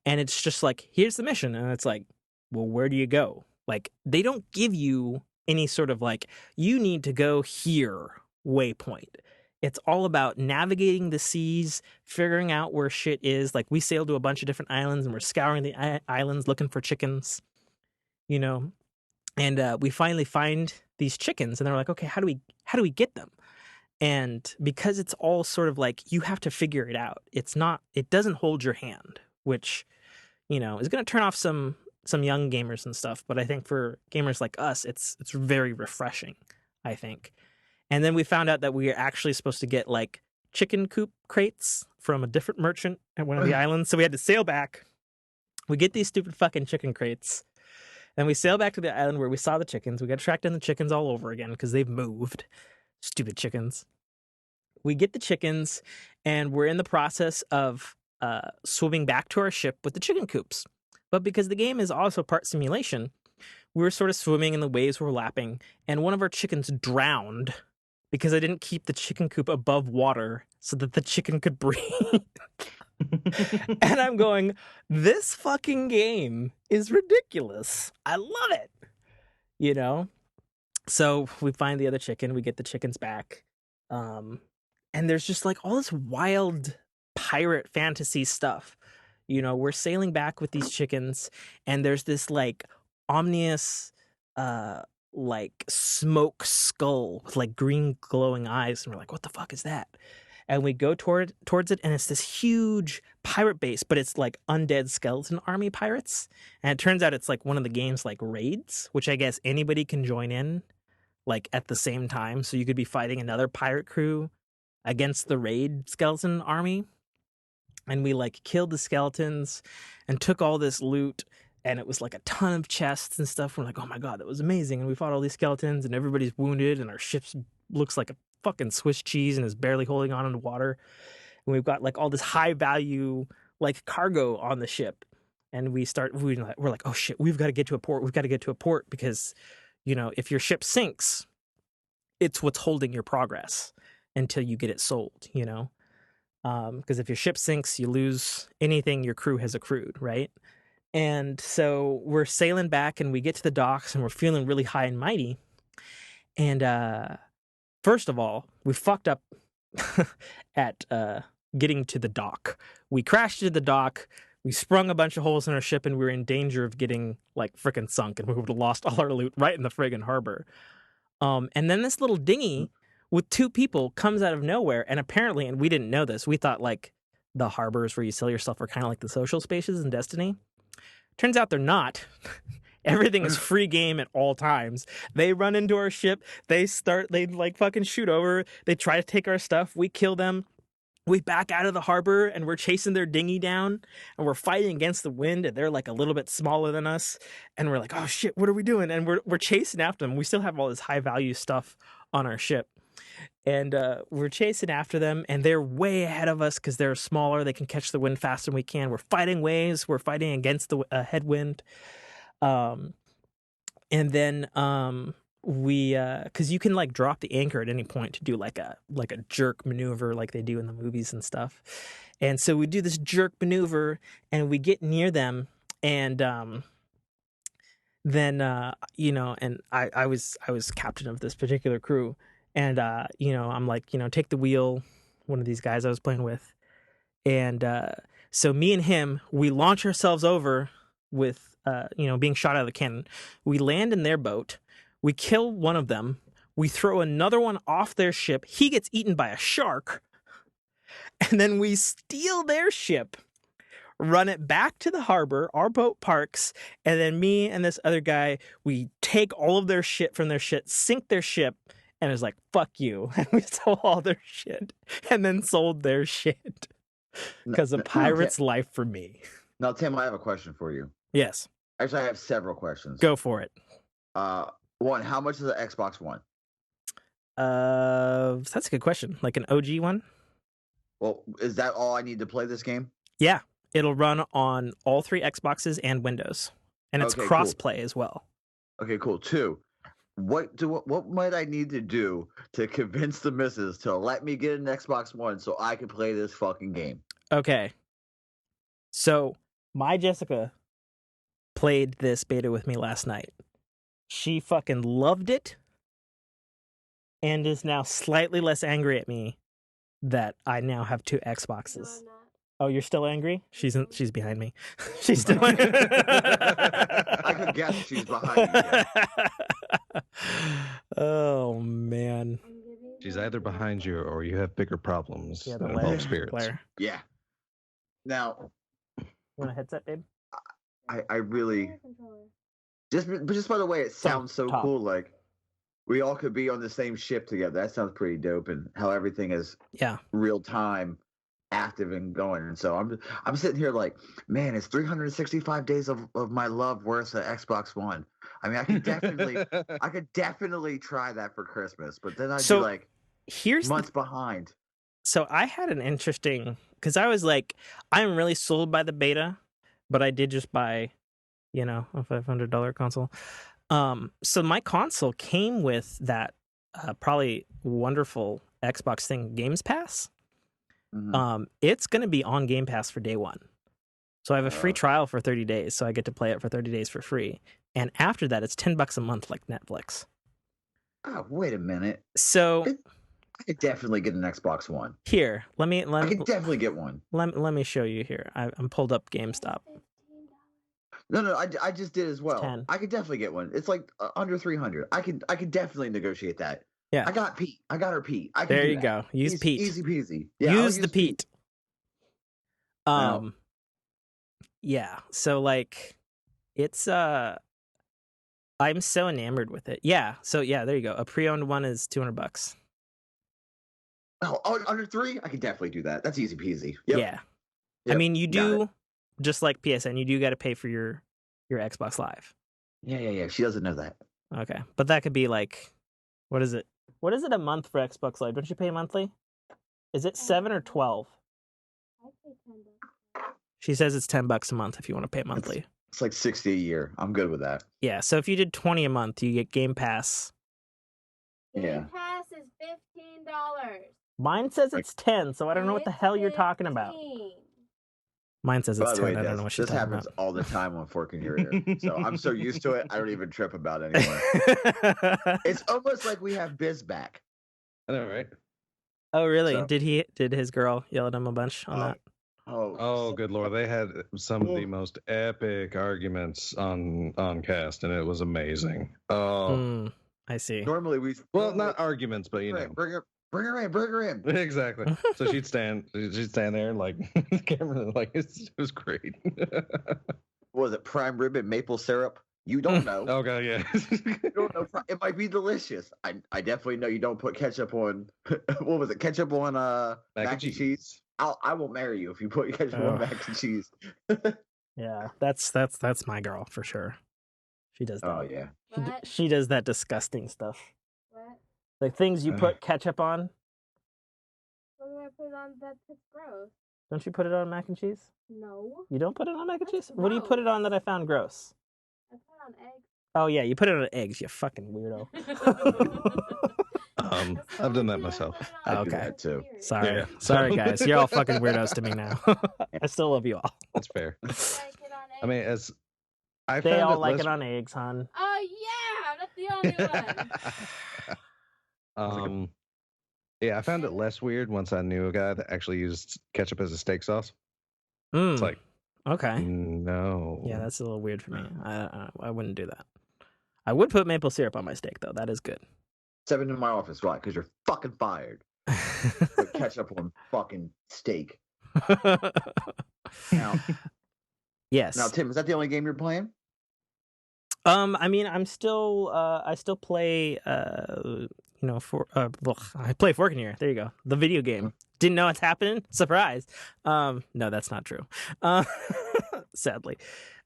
S1: And it's just like, here's the mission. And it's like, well, where do you go? Like, they don't give you any sort of like, you need to go here waypoint. It's all about navigating the seas, figuring out where shit is. Like, we sailed to a bunch of different islands, and we're scouring the islands looking for chickens, you know. And we finally find these chickens, and they're like, okay, how do we get them? And because it's all sort of like, you have to figure it out. It doesn't hold your hand, which, you know, is going to turn off some young gamers and stuff. But I think for gamers like us, it's very refreshing, I think. And then we found out that we are actually supposed to get like chicken coop crates from a different merchant at one of the islands. So we had to sail back. We get these stupid fucking chicken crates. And we sail back to the island where we saw the chickens. We got to track down the chickens all over again because they've moved. Stupid chickens. We get the chickens, and we're in the process of swimming back to our ship with the chicken coops. But because the game is also part simulation, we were sort of swimming and the waves were lapping, and one of our chickens drowned because I didn't keep the chicken coop above water so that the chicken could breathe. And I'm going, this fucking game is ridiculous. I love it. You know? So we find the other chicken, we get the chickens back. And there's just like all this wild pirate fantasy stuff. You know, we're sailing back with these chickens, and there's this like ominous like smoke skull with like green glowing eyes, and we're like, what the fuck is that? And we go towards it, and it's this huge pirate base, but it's like undead skeleton army pirates. And it turns out it's like one of the game's like raids, which I guess anybody can join in like at the same time. So you could be fighting another pirate crew against the raid skeleton army. And we like killed the skeletons and took all this loot, and it was like a ton of chests and stuff. We're like, oh my God, that was amazing. And we fought all these skeletons, and everybody's wounded, and our ship looks like a fucking Swiss cheese and is barely holding on in the water. And we've got like all this high value like cargo on the ship. and we're like, oh shit, we've got to get to a port because, you know, if your ship sinks, it's what's holding your progress until you get it sold, you know? Because if your ship sinks, you lose anything your crew has accrued, right? And so we're sailing back and we get to the docks and we're feeling really high and mighty. And first of all, we fucked up at getting to the dock. We crashed to the dock. We sprung a bunch of holes in our ship and we were in danger of getting like frickin' sunk, and we would have lost all our loot right in the friggin' harbor. And then this little dinghy with 2 people comes out of nowhere, and apparently, and we didn't know this, we thought like the harbors where you sell your stuff are kind of like the social spaces in Destiny. Turns out they're not. Everything is free game at all times. They run into our ship. They like fucking shoot over. They try to take our stuff. We kill them. We back out of the harbor and we're chasing their dinghy down and we're fighting against the wind, and they're like a little bit smaller than us. And we're like, oh shit, what are we doing? And we're chasing after them. We still have all this high value stuff on our ship. And we're chasing after them, and they're way ahead of us because they're smaller. They can catch the wind faster than we can. We're fighting waves. We're fighting against the headwind. And then we because you can like drop the anchor at any point to do like a jerk maneuver like they do in the movies and stuff. And so we do this jerk maneuver, and we get near them, and then you know, and I was captain of this particular crew. And, you know, I'm like, you know, take the wheel, one of these guys I was playing with. And so me and him, we launch ourselves over with, you know, being shot out of the cannon. We land in their boat. We kill one of them. We throw another one off their ship. He gets eaten by a shark. And then we steal their ship, run it back to the harbor. Our boat parks. And then me and this other guy, we take all of their shit from their ship, sink their ship. And it was like, fuck you. And we stole all their shit and then sold their shit. Because a pirate's life for me.
S2: Now, Tim, I have a question for you.
S1: Yes.
S2: Actually, I have several questions.
S1: Go for it.
S2: One, how much is the Xbox One?
S1: That's a good question. Like an OG one?
S2: Well, is that all I need to play this game?
S1: Yeah. It'll run on all 3 Xboxes and Windows. And it's cross-play as well.
S2: Okay, cool. 2. What might I need to do to convince the missus to let me get an Xbox One so I can play this fucking game?
S1: Okay. So my Jessica played this beta with me last night. She fucking loved it and is now slightly less angry at me that I now have 2 Xboxes. No, oh, you're still angry? She's behind me. She's still angry.
S2: I could guess she's behind you. Yeah.
S1: Oh, man.
S3: She's either behind you or you have bigger problems that involve spirits.
S2: Yeah. Now,
S1: you want a headset, babe?
S2: I really just by the way, it sounds so cool. Like we all could be on the same ship together. That sounds pretty dope, and how everything is real time, active and going. And so I'm sitting here like, man, it's 365 days of my love worth an Xbox One. I mean, I could definitely try that for Christmas, but then I'd be like,
S1: here's
S2: months behind.
S1: So I had an interesting, because I was like, I'm really sold by the beta, but I did just buy, you know, a $500 console. So my console came with that probably wonderful Xbox thing, Games Pass. Mm-hmm. It's going to be on Game Pass for day one. So I have a free trial for 30 days, so I get to play it for 30 days for free. And after that, it's $10 a month like Netflix.
S2: Oh, wait a minute.
S1: So
S2: I could definitely get an Xbox One.
S1: Here, let me.
S2: I could definitely get one.
S1: Let me show you here. I'm pulled up GameStop.
S2: No, I just did as well. 10. I could definitely get one. It's like under 300. I could definitely negotiate that.
S1: Yeah.
S2: I got Pete. I got her Pete.
S1: There you go. Use Pete.
S2: Easy peasy. Yeah,
S1: use the Pete. Yeah. So like, it's I'm so enamored with it. Yeah. So yeah, there you go. A pre-owned one is $200.
S2: Oh, under 3? I could definitely do that. That's easy peasy. Yep.
S1: Yeah. Yep. I mean, you do, just like PSN, you do got to pay for your Xbox Live.
S2: Yeah. She doesn't know that.
S1: Okay. But that could be like, what is it? What is it a month for Xbox Live? Don't you pay monthly? Is it 7 or 12?
S4: I pay $10.
S1: She says it's $10 a month if you want to pay monthly.
S2: It's like 60 a year. I'm good with that.
S1: Yeah, so if you did 20 a month, you get Game Pass.
S4: Game Pass is $15.
S1: Mine says it's 10, so I don't know what the hell you're talking about. Mine says it's 10. I don't know what she's talking about.
S2: This happens all the time on Fork in Your Ear. So I'm so used to it, I don't even trip about it anymore. It's almost like we have Biz back.
S3: I know, right?
S1: Oh, really?
S2: So-
S1: Did his girl yell at him a bunch on that?
S3: Oh, good lord! They had some of the most epic arguments on cast, and it was amazing. Oh,
S1: I see.
S2: Normally
S3: not arguments, but you know,
S2: bring her in.
S3: Exactly. So she'd stand there and like the camera, like it was great.
S2: What was it? Prime rib and maple syrup? You don't know.
S3: Oh god, yeah.
S2: You don't know. It might be delicious. I definitely know you don't put ketchup on. What was it? Ketchup on mac and cheese. I won't marry you if you put ketchup on mac and cheese.
S1: Yeah, that's my girl for sure. She does that.
S2: Oh yeah.
S1: She does that disgusting stuff.
S4: What?
S1: Like things you put ketchup on.
S4: What do I put on that's gross?
S1: Don't you put it on mac and cheese?
S4: No.
S1: You don't put it on mac and cheese?
S4: That's
S1: What do you put it
S4: gross.
S1: on that I found gross?
S4: I put it on eggs.
S1: Oh yeah, you put it on eggs, you fucking weirdo.
S3: I've done that myself.
S2: I do
S1: Okay.
S2: that too.
S1: Sorry.
S3: Yeah.
S1: Sorry guys. You're all fucking weirdos to me now. I still love you all.
S3: That's fair.
S4: Like it on eggs?
S3: I mean, as I
S1: They
S3: found
S1: all
S3: it
S1: like
S3: less...
S1: it on eggs, hon.
S4: Oh yeah, that's the only one.
S3: Yeah, I found it less weird once I knew a guy that actually used ketchup as a steak sauce. It's like,
S1: okay.
S3: no.
S1: Yeah, that's a little weird for me. I wouldn't do that. I would put maple syrup on my steak though. That is good.
S2: 7 in my office, right? Because you're fucking fired. Put ketchup on fucking steak. Now,
S1: yes.
S2: Now, Tim, is that the only game you're playing?
S1: I mean, I still play, I play Fork in Your Ear. There you go. The video game. Didn't know it's happening. Surprise. No, that's not true. Sadly.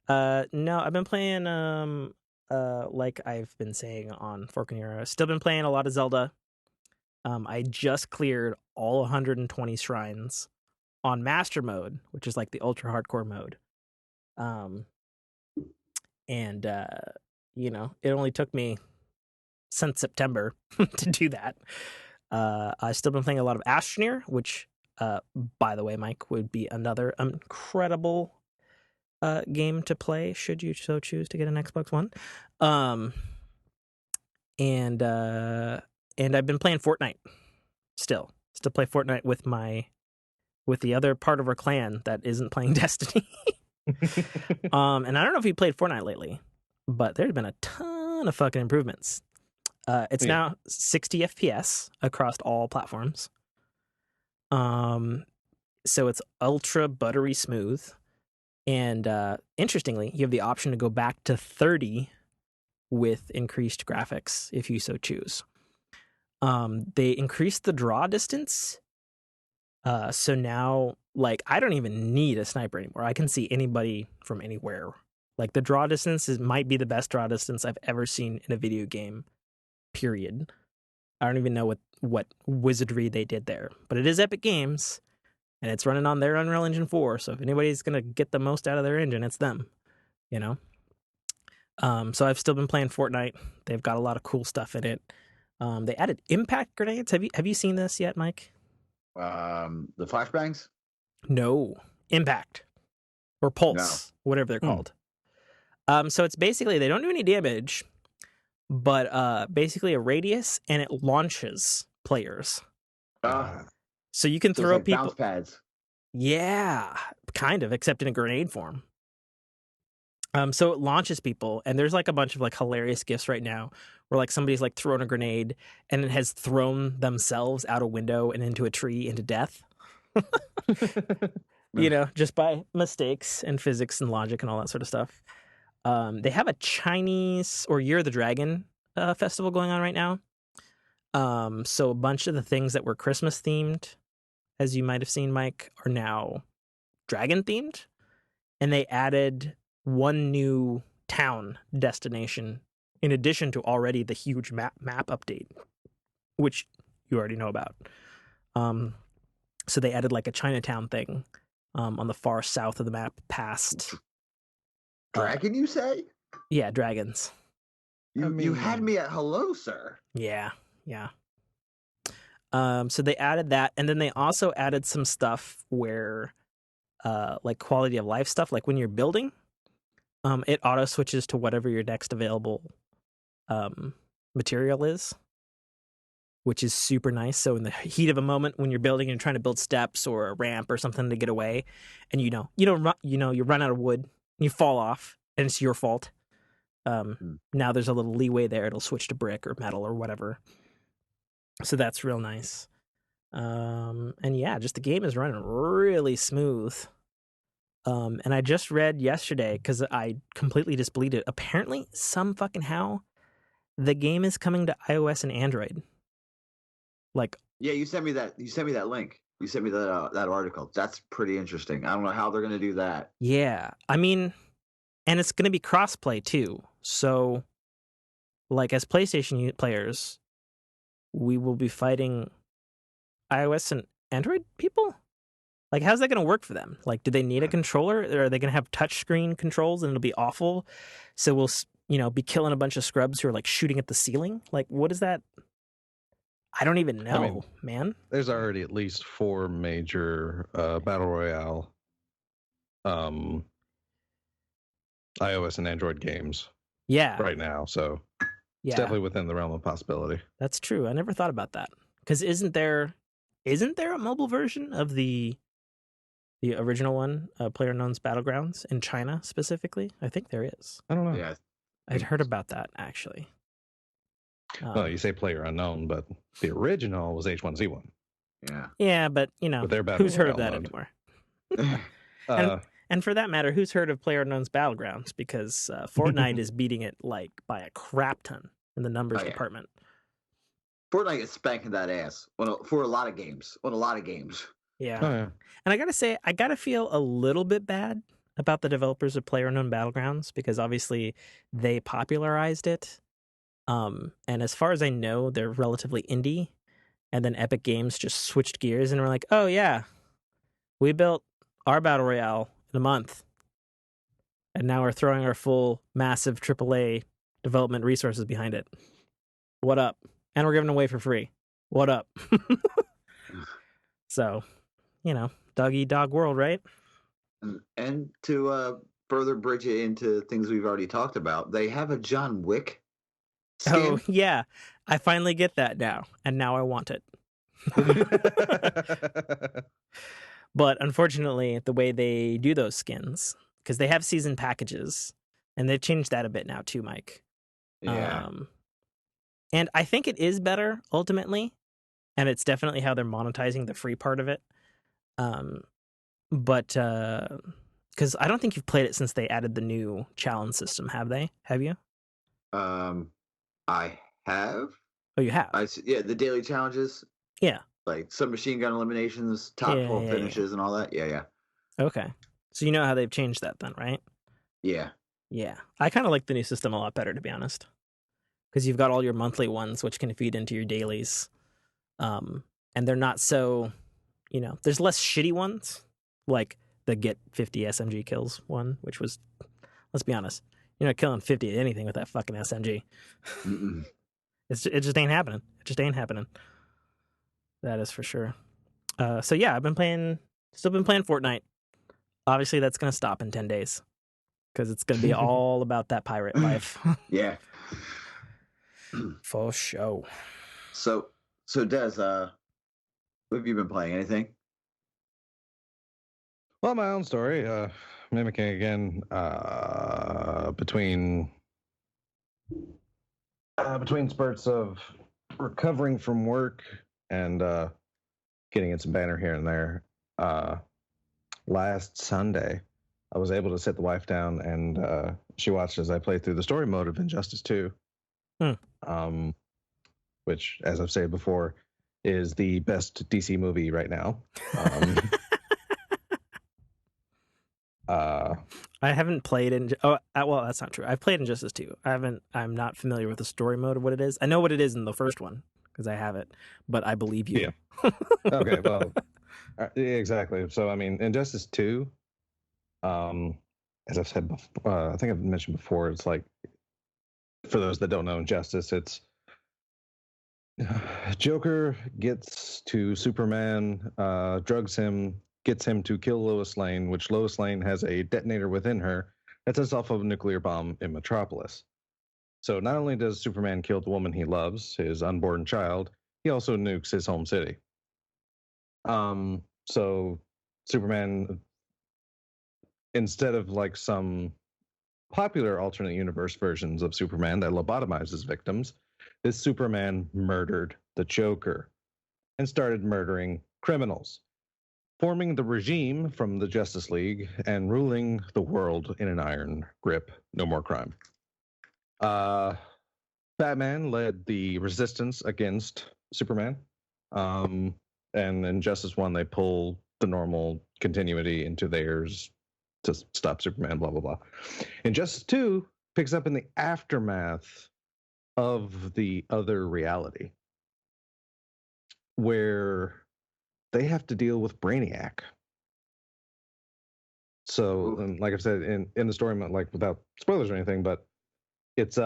S1: No, I've been playing, like I've been saying on Fork in Your Ear, I've still been playing a lot of Zelda. I just cleared all 120 shrines on Master Mode, which is like the ultra hardcore mode. And it only took me since September to do that. I've still been playing a lot of Astroneer, which, by the way, Mike, would be another incredible game to play should you so choose to get an Xbox One. And I've been playing Fortnite still play Fortnite with the other part of our clan that isn't playing Destiny. And I don't know if you played Fortnite lately, but there's been a ton of fucking improvements. It's now 60 FPS across all platforms. So it's ultra buttery smooth. And interestingly, you have the option to go back to 30 with increased graphics if you so choose. They increased the draw distance. So now, like, I don't even need a sniper anymore. I can see anybody from anywhere. Like, the draw distance might be the best draw distance I've ever seen in a video game, period. I don't even know what wizardry they did there. But it is Epic Games, and it's running on their Unreal Engine 4, so if anybody's going to get the most out of their engine, it's them, you know? So I've still been playing Fortnite. They've got a lot of cool stuff in it. They added impact grenades. Have you seen this yet, Mike?
S2: The flashbangs?
S1: No. Impact. Or pulse, whatever they're called. So it's basically, they don't do any damage, but basically a radius, and it launches players. So you can throw
S2: like
S1: people.
S2: Bounce pads.
S1: Yeah, kind of, except in a grenade form. So it launches people, and there's like a bunch of like hilarious gifs right now where like somebody's like throwing a grenade and it has thrown themselves out a window and into a tree into death. Just by mistakes and physics and logic and all that sort of stuff. They have a Chinese or Year of the Dragon festival going on right now. So a bunch of the things that were Christmas themed, as you might have seen, Mike, are now dragon themed. And they added one new town destination in addition to already the huge map update, which you already know about. So they added like a Chinatown thing on the far south of the map, past.
S2: Dragon, you say?
S1: Yeah, dragons.
S2: You had me at hello, sir.
S1: Yeah. So they added that, and then they also added some stuff where, like quality of life stuff, like when you're building, it auto switches to whatever your next available material is, which is super nice. So in the heat of a moment when you're building and trying to build steps or a ramp or something to get away, and you run out of wood, and you fall off, and it's your fault. Now there's a little leeway there. It'll switch to brick or metal or whatever. So that's real nice. And yeah, just the game is running really smooth. And I just read yesterday, because I completely disbelieved it. Apparently, some fucking how, the game is coming to iOS and Android. Like,
S2: yeah, you sent me that. You sent me that link. You sent me that article. That's pretty interesting. I don't know how they're going to do that.
S1: Yeah, I mean, and it's going to be crossplay too. So, like, as PlayStation players, we will be fighting iOS and Android people? Like, how's that going to work for them? Like, do they need a controller? Or are they going to have touchscreen controls and it'll be awful? So we'll, be killing a bunch of scrubs who are, like, shooting at the ceiling? Like, what is that? I don't even know, man.
S3: There's already at least 4 major Battle Royale iOS and Android games right now. So it's definitely within the realm of possibility.
S1: That's true. I never thought about that. Because isn't there a mobile version of the original one, PlayerUnknown's Battlegrounds, in China specifically? I think there is.
S3: I don't know.
S2: Yeah,
S1: I'd heard about that, actually.
S3: Well, you say PlayerUnknown, but the original was H1Z1.
S2: Yeah.
S1: Yeah, but, who's heard of that
S3: mode.
S1: anymore? And for that matter, who's heard of PlayerUnknown's Battlegrounds? Because Fortnite is beating it, like, by a crap ton in the numbers department.
S2: Fortnite is spanking that ass for a lot of games.
S1: Yeah.
S3: Oh, yeah.
S1: And I gotta say, I gotta feel a little bit bad about the developers of PlayerUnknown Battlegrounds, because obviously they popularized it. And as far as I know, they're relatively indie. And then Epic Games just switched gears and were like, oh yeah, we built our Battle Royale in a month. And now we're throwing our full massive AAA development resources behind it. What up? And we're giving it away for free. What up? So, dog eat dog world, right?
S2: And to further bridge it into things we've already talked about, they have a John Wick skin.
S1: Oh, yeah. I finally get that now. And now I want it. But unfortunately, the way they do those skins, because they have season packages, and they've changed that a bit now too, Mike.
S2: Yeah.
S1: And I think it is better ultimately, and it's definitely how they're monetizing the free part of it. But because I don't think you've played it since they added the new challenge system, have they? Have you?
S2: I have.
S1: Oh, you have?
S2: Yeah, the daily challenges.
S1: Yeah.
S2: Like submachine gun eliminations, top 12 finishes, and all that. Yeah.
S1: Okay. So you know how they've changed that then, right?
S2: Yeah.
S1: Yeah. I kind of like the new system a lot better, to be honest. Because you've got all your monthly ones, which can feed into your dailies. And they're not so, there's less shitty ones, like the get 50 SMG kills one, which was, let's be honest, you're not killing 50 at anything with that fucking SMG. It just ain't happening. That is for sure. So yeah, still been playing Fortnite. Obviously, that's going to stop in 10 days because it's going to be all about that pirate life.
S2: Yeah.
S1: For sure.
S2: So Des, what have you been playing? Anything?
S3: Well, my own story, mimicking again, between spurts of recovering from work and getting in some banner here and there. Last Sunday, I was able to sit the wife down, and she watched as I played through the story mode of Injustice 2. Which, as I've said before, is the best DC movie right now.
S1: I haven't played well, that's not true. I've played Injustice 2. I'm not familiar with the story mode of what it is. I know what it is in the first one because I have it, but I believe you.
S3: Yeah. Okay, well, Exactly. So I mean, Injustice 2, as I've said before, I think I've mentioned before, it's like, for those that don't know Injustice, it's Joker gets to Superman, drugs him, gets him to kill Lois Lane, which Lois Lane has a detonator within her that sets off a nuclear bomb in Metropolis. So not only does Superman kill the woman he loves, his unborn child, he also nukes his home city. So Superman, instead of like some popular alternate universe versions of Superman that lobotomizes victims, this Superman murdered the Joker and started murdering criminals, forming the regime from the Justice League and ruling the world in an iron grip. No more crime. Batman led the resistance against Superman. And in Justice 1, they pull the normal continuity into theirs to stop Superman, blah, blah, blah. And Justice 2 picks up in the aftermath of the other reality, where they have to deal with Brainiac. So, and like I've said in the story, like without spoilers or anything, but it's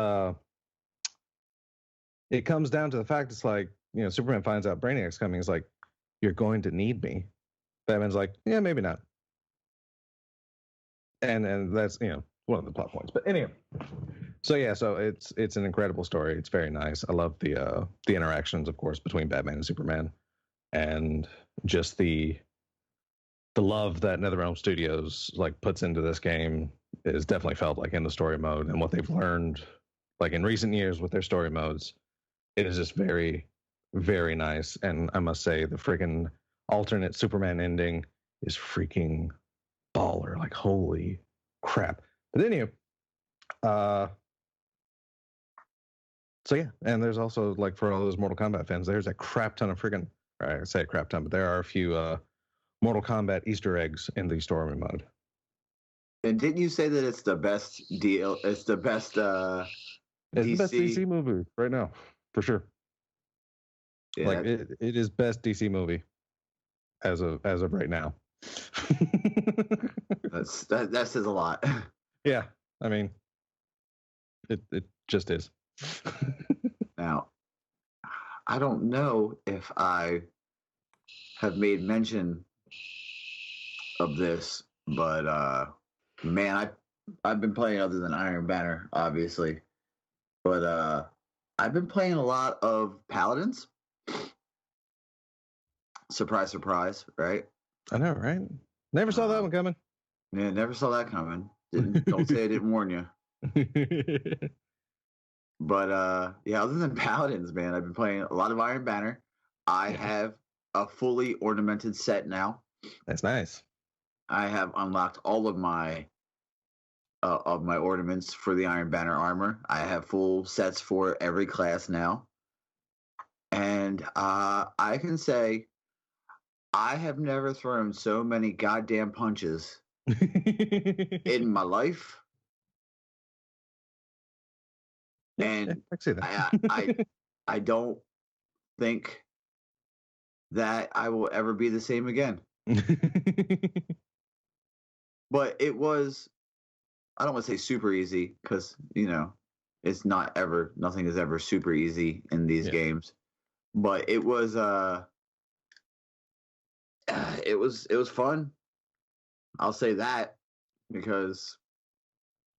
S3: it comes down to the fact it's like, you know, Superman finds out Brainiac's coming. It's like, you're going to need me. Batman's like, yeah, maybe not. And that's, you know, one of the plot points. But anyway, so yeah, so it's an incredible story. It's very nice. I love the interactions, of course, between Batman and Superman, and just the love that NetherRealm Studios like puts into this game is definitely felt like in the story mode, and what they've learned like in recent years with their story modes. It is just very, very nice. And I must say, the freaking alternate Superman ending is freaking baller. Like, holy crap. But anyway, so yeah, and there's also, like, for all those Mortal Kombat fans, there's a crap ton of freaking, I say a crap ton, but there are a few Mortal Kombat Easter eggs in the story mode.
S2: And didn't you say that it's the best deal? It's the best
S3: it's the best DC movie right now, for sure. Yeah, like it is best DC movie as of right now.
S2: that says a lot.
S3: Yeah, I mean, it just is.
S2: Now, I don't know if I have made mention of this, but man, I've been playing other than Iron Banner, obviously, but I've been playing a lot of Paladins. Surprise, surprise, right?
S3: I know, right? Never saw that one coming.
S2: Yeah, never saw that coming. Don't say I didn't warn you. But yeah, other than Paladins, man, I've been playing a lot of Iron Banner. I have a fully ornamented set now.
S3: That's nice.
S2: I have unlocked all of my ornaments for the Iron Banner armor. I have full sets for every class now. And I can say I have never thrown so many goddamn punches in my life. And
S3: I see that.
S2: I don't think that I will ever be the same again. But it was, I don't want to say super easy, because, you know, it's not ever, nothing is ever super easy in these games. But it was fun. I'll say that, because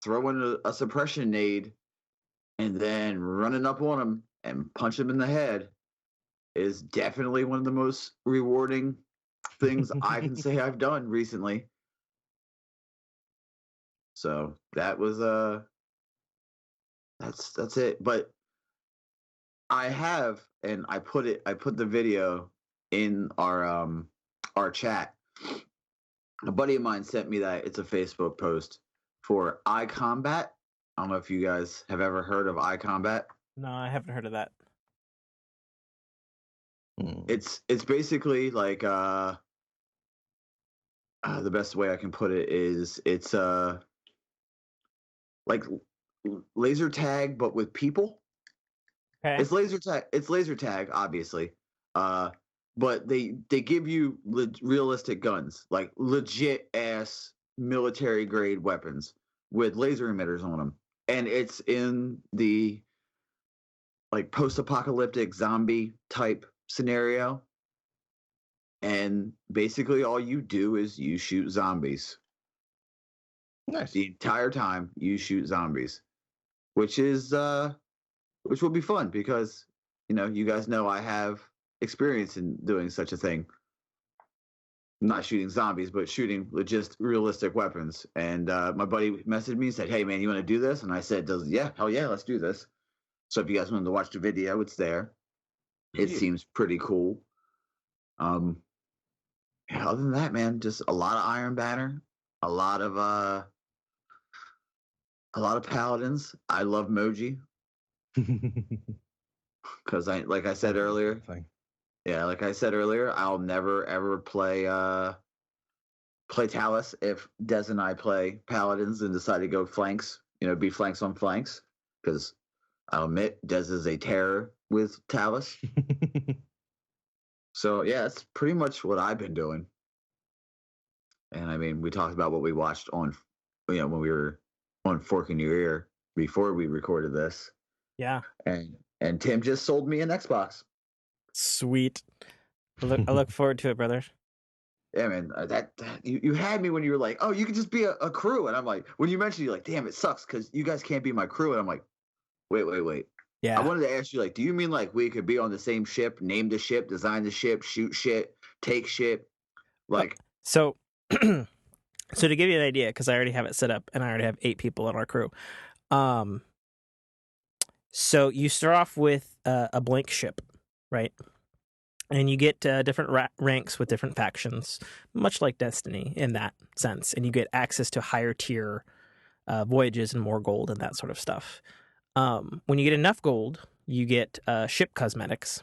S2: throwing a suppression nade and then running up on him and punch him in the head is definitely one of the most rewarding things I can say I've done recently. So that was that's it. But I have, and I put the video in our chat. A buddy of mine sent me that. It's a Facebook post for iCombat. I don't know if you guys have ever heard of iCombat.
S1: No, I haven't heard of that.
S2: It's basically like the best way I can put it is it's like laser tag but with people. Okay. It's laser tag, obviously. but they give you realistic guns, like legit ass military grade weapons with laser emitters on them, and it's in the like post-apocalyptic zombie type scenario, and basically all you do is you shoot zombies.
S3: Nice.
S2: The entire time you shoot zombies, which will be fun because you guys know I have experience in doing such a thing. Not shooting zombies, but shooting just realistic weapons. And my buddy messaged me and said, "Hey man, you want to do this?" And I said, "Yeah, hell yeah, let's do this." So if you guys wanted to watch the video, it's there. It seems pretty cool. Other than that, man, just a lot of Iron Banner, a lot of paladins. I love Moji because like I said earlier, I'll never ever play Talus if Des and I play paladins and decide to go flanks. Be flanks on flanks, because I'll admit Des is a terror with Talus. So yeah, that's pretty much what I've been doing. And I mean, we talked about what we watched on, when we were on Fork in Your Ear before we recorded this.
S1: Yeah.
S2: And Tim just sold me an Xbox.
S1: Sweet. I look forward to it, brother.
S2: Yeah, man. That you had me when you were like, "Oh, you could just be a crew," and I'm like, when you mentioned, you're like, "Damn, it sucks because you guys can't be my crew," and I'm like, wait.
S1: Yeah.
S2: I wanted to ask you, like, do you mean like we could be on the same ship, name the ship, design the ship, shoot shit, take shit, like?
S1: So to give you an idea, because I already have it set up and I already have 8 people in our crew. So you start off with a blank ship, right? And you get different ranks with different factions, much like Destiny in that sense. And you get access to higher tier voyages and more gold and that sort of stuff. When you get enough gold, you get ship cosmetics.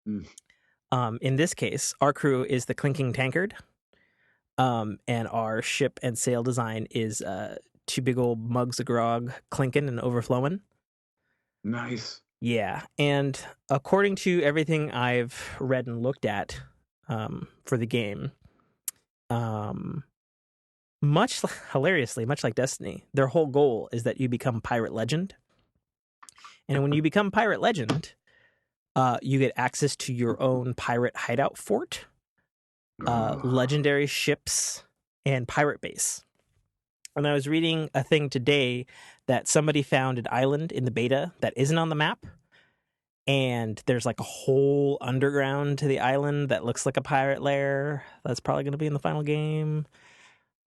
S1: In this case, our crew is the Clinking Tankard. And our ship and sail design is 2 big old mugs of grog clinking and overflowing.
S2: Nice.
S1: Yeah, and according to everything I've read and looked at for the game, hilariously, much like Destiny, their whole goal is that you become Pirate Legend. And when you become Pirate Legend, you get access to your own pirate hideout fort, legendary ships, and pirate base. And I was reading a thing today that somebody found an island in the beta that isn't on the map. And there's like a whole underground to the island that looks like a pirate lair. That's probably going to be in the final game.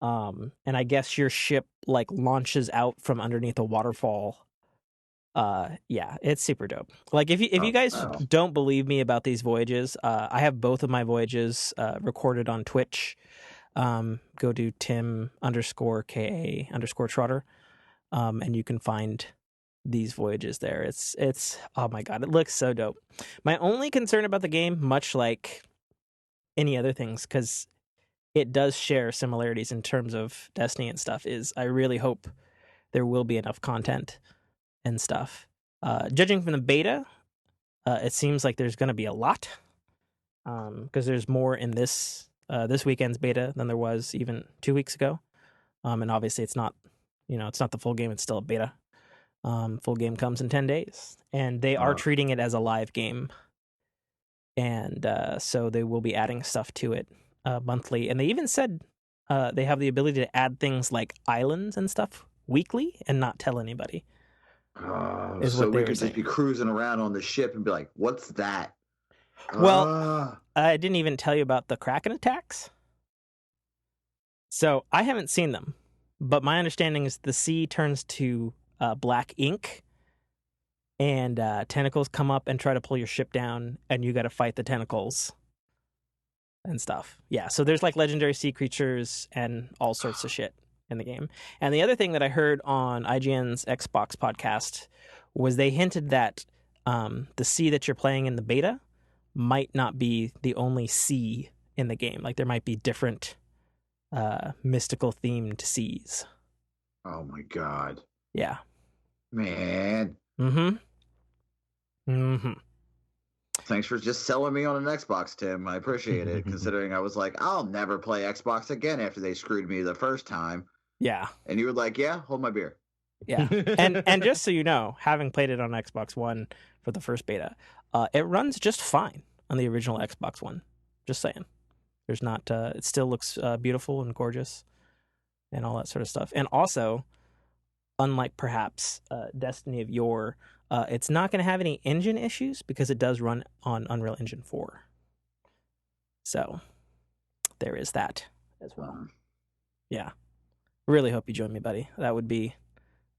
S1: And I guess your ship like launches out from underneath a waterfall. Yeah, it's super dope. Like if you guys don't believe me about these voyages, I have both of my voyages recorded on Twitch. Go to Tim_K.A_Trotter, and you can find these voyages there. It's oh my god, it looks so dope. My only concern about the game, much like any other things, because it does share similarities in terms of Destiny and stuff, is I really hope there will be enough content and stuff. Judging from the beta, it seems like there's going to be a lot, because there's more in this weekend's beta than there was even 2 weeks ago. And obviously it's not the full game, it's still a beta. Full game comes in 10 days, and they are treating it as a live game. And so they will be adding stuff to it monthly. And they even said they have the ability to add things like islands and stuff weekly and not tell anybody.
S2: So we could just be cruising around on the ship and be like, "What's that?"
S1: Well, I didn't even tell you about the Kraken attacks. So I haven't seen them, but my understanding is the sea turns to black ink, and tentacles come up and try to pull your ship down, and you got to fight the tentacles and stuff. Yeah, so there's like legendary sea creatures and all sorts of shit in the game. And the other thing that I heard on IGN's Xbox podcast was they hinted that the sea that you're playing in the beta might not be the only sea in the game. Like there might be different mystical themed seas.
S2: Oh my god.
S1: Yeah.
S2: Man. thanks for just selling me on an Xbox, Tim. I appreciate it, considering I was like, I'll never play Xbox again after they screwed me the first time.
S1: Yeah.
S2: And you were like, yeah, hold my beer.
S1: Yeah. And just so you know, having played it on Xbox One for the first beta, it runs just fine on the original Xbox One. Just saying. There's not, it still looks beautiful and gorgeous and all that sort of stuff. And also, unlike perhaps Destiny of Yore, it's not going to have any engine issues because it does run on Unreal Engine 4. So there is that as well. Yeah. Really hope you join me, buddy. That would be,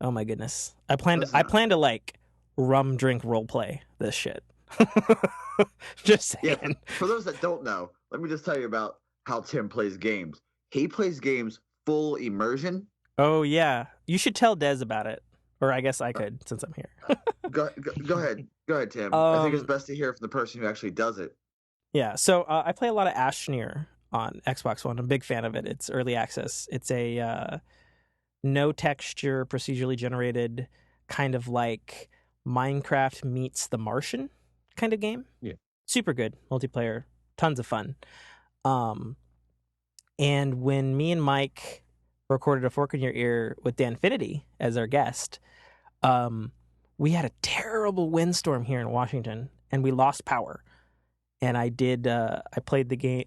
S1: oh my goodness. I plan to like rum drink role play this shit. Just saying.
S2: Yeah, for those that don't know, let me just tell you about how Tim plays games. He plays games full immersion.
S1: Oh yeah, you should tell Des about it, or I guess I could since I'm here.
S2: Go ahead, Tim. I think it's best to hear from the person who actually does it.
S1: Yeah, so I play a lot of Ashnir on Xbox One. I'm a big fan of it. It's early access. It's a no texture, procedurally generated, kind of like Minecraft meets The Martian kind of game.
S3: Yeah,
S1: super good multiplayer, tons of fun. And when me and Mike recorded A Fork in Your Ear with Danfinity as our guest, we had a terrible windstorm here in Washington, and we lost power. And I played the game,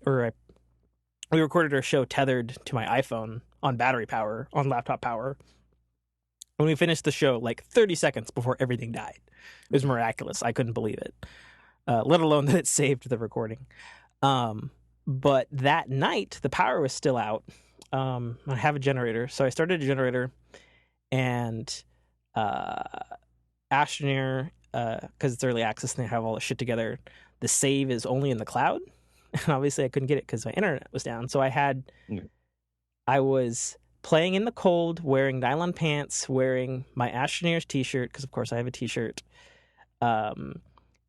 S1: we recorded our show tethered to my iPhone on battery power, on laptop power. When we finished the show, like 30 seconds before everything died. It was miraculous. I couldn't believe it, let alone that it saved the recording. But that night, the power was still out. I have a generator, so I started a generator, and Ashnir, because it's early access and they have all the shit together, the save is only in the cloud, and obviously I couldn't get it because my internet was down. So I was playing in the cold, wearing nylon pants, wearing my Ashnir's t-shirt, because of course I have a t-shirt,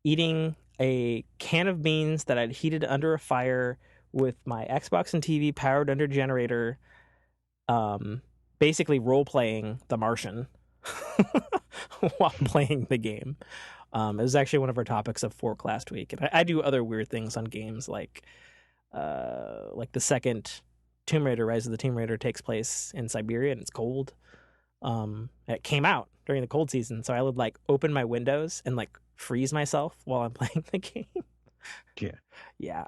S1: eating a can of beans that I'd heated under a fire with my Xbox and TV powered under generator, basically role-playing The Martian while playing the game. It was actually one of our topics of Fork last week. And I do other weird things on games, like the second Tomb Raider, Rise of the Tomb Raider, takes place in Siberia and it's cold. It came out during the cold season, so I would like open my windows and like freeze myself while I'm playing the game. Yeah.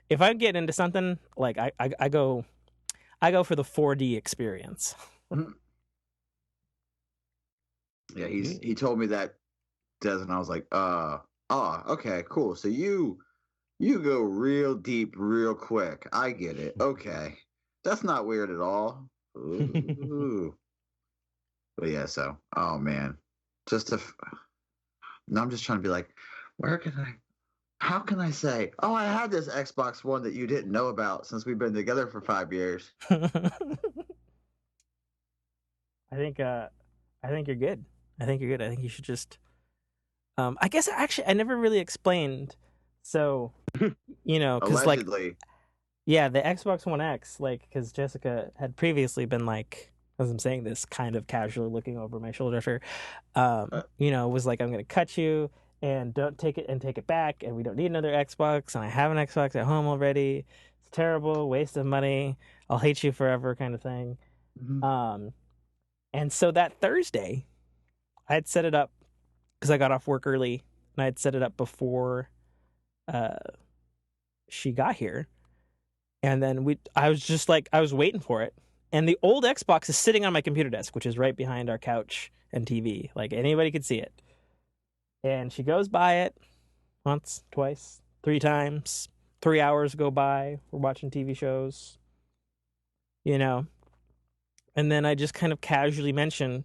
S1: If I get into something, like I go for the 4D experience.
S2: Yeah, he told me that, Des, and I was like, okay, cool. So you go real deep real quick. I get it. Okay. That's not weird at all. Ooh. But yeah, so, oh man. Now I'm just trying to be like, how can I say, oh, I had this Xbox One that you didn't know about since we've been together for 5 years.
S1: I think you're good. I think you should just, I guess actually I never really explained. So, because
S2: allegedly,
S1: yeah, the Xbox One X, like, because Jessica had previously been like, as I'm saying this, kind of casually looking over my shoulder at her, was like, I'm going to cut you and don't take it and take it back. And we don't need another Xbox. And I have an Xbox at home already. It's terrible, waste of money. I'll hate you forever kind of thing. Mm-hmm. And so that Thursday, I had set it up because I got off work early and I had set it up before she got here. And then I was waiting for it. And the old Xbox is sitting on my computer desk, which is right behind our couch and TV. Like, anybody could see it. And she goes by it once, twice, 3 times. 3 hours go by. We're watching TV shows. And then I just kind of casually mention,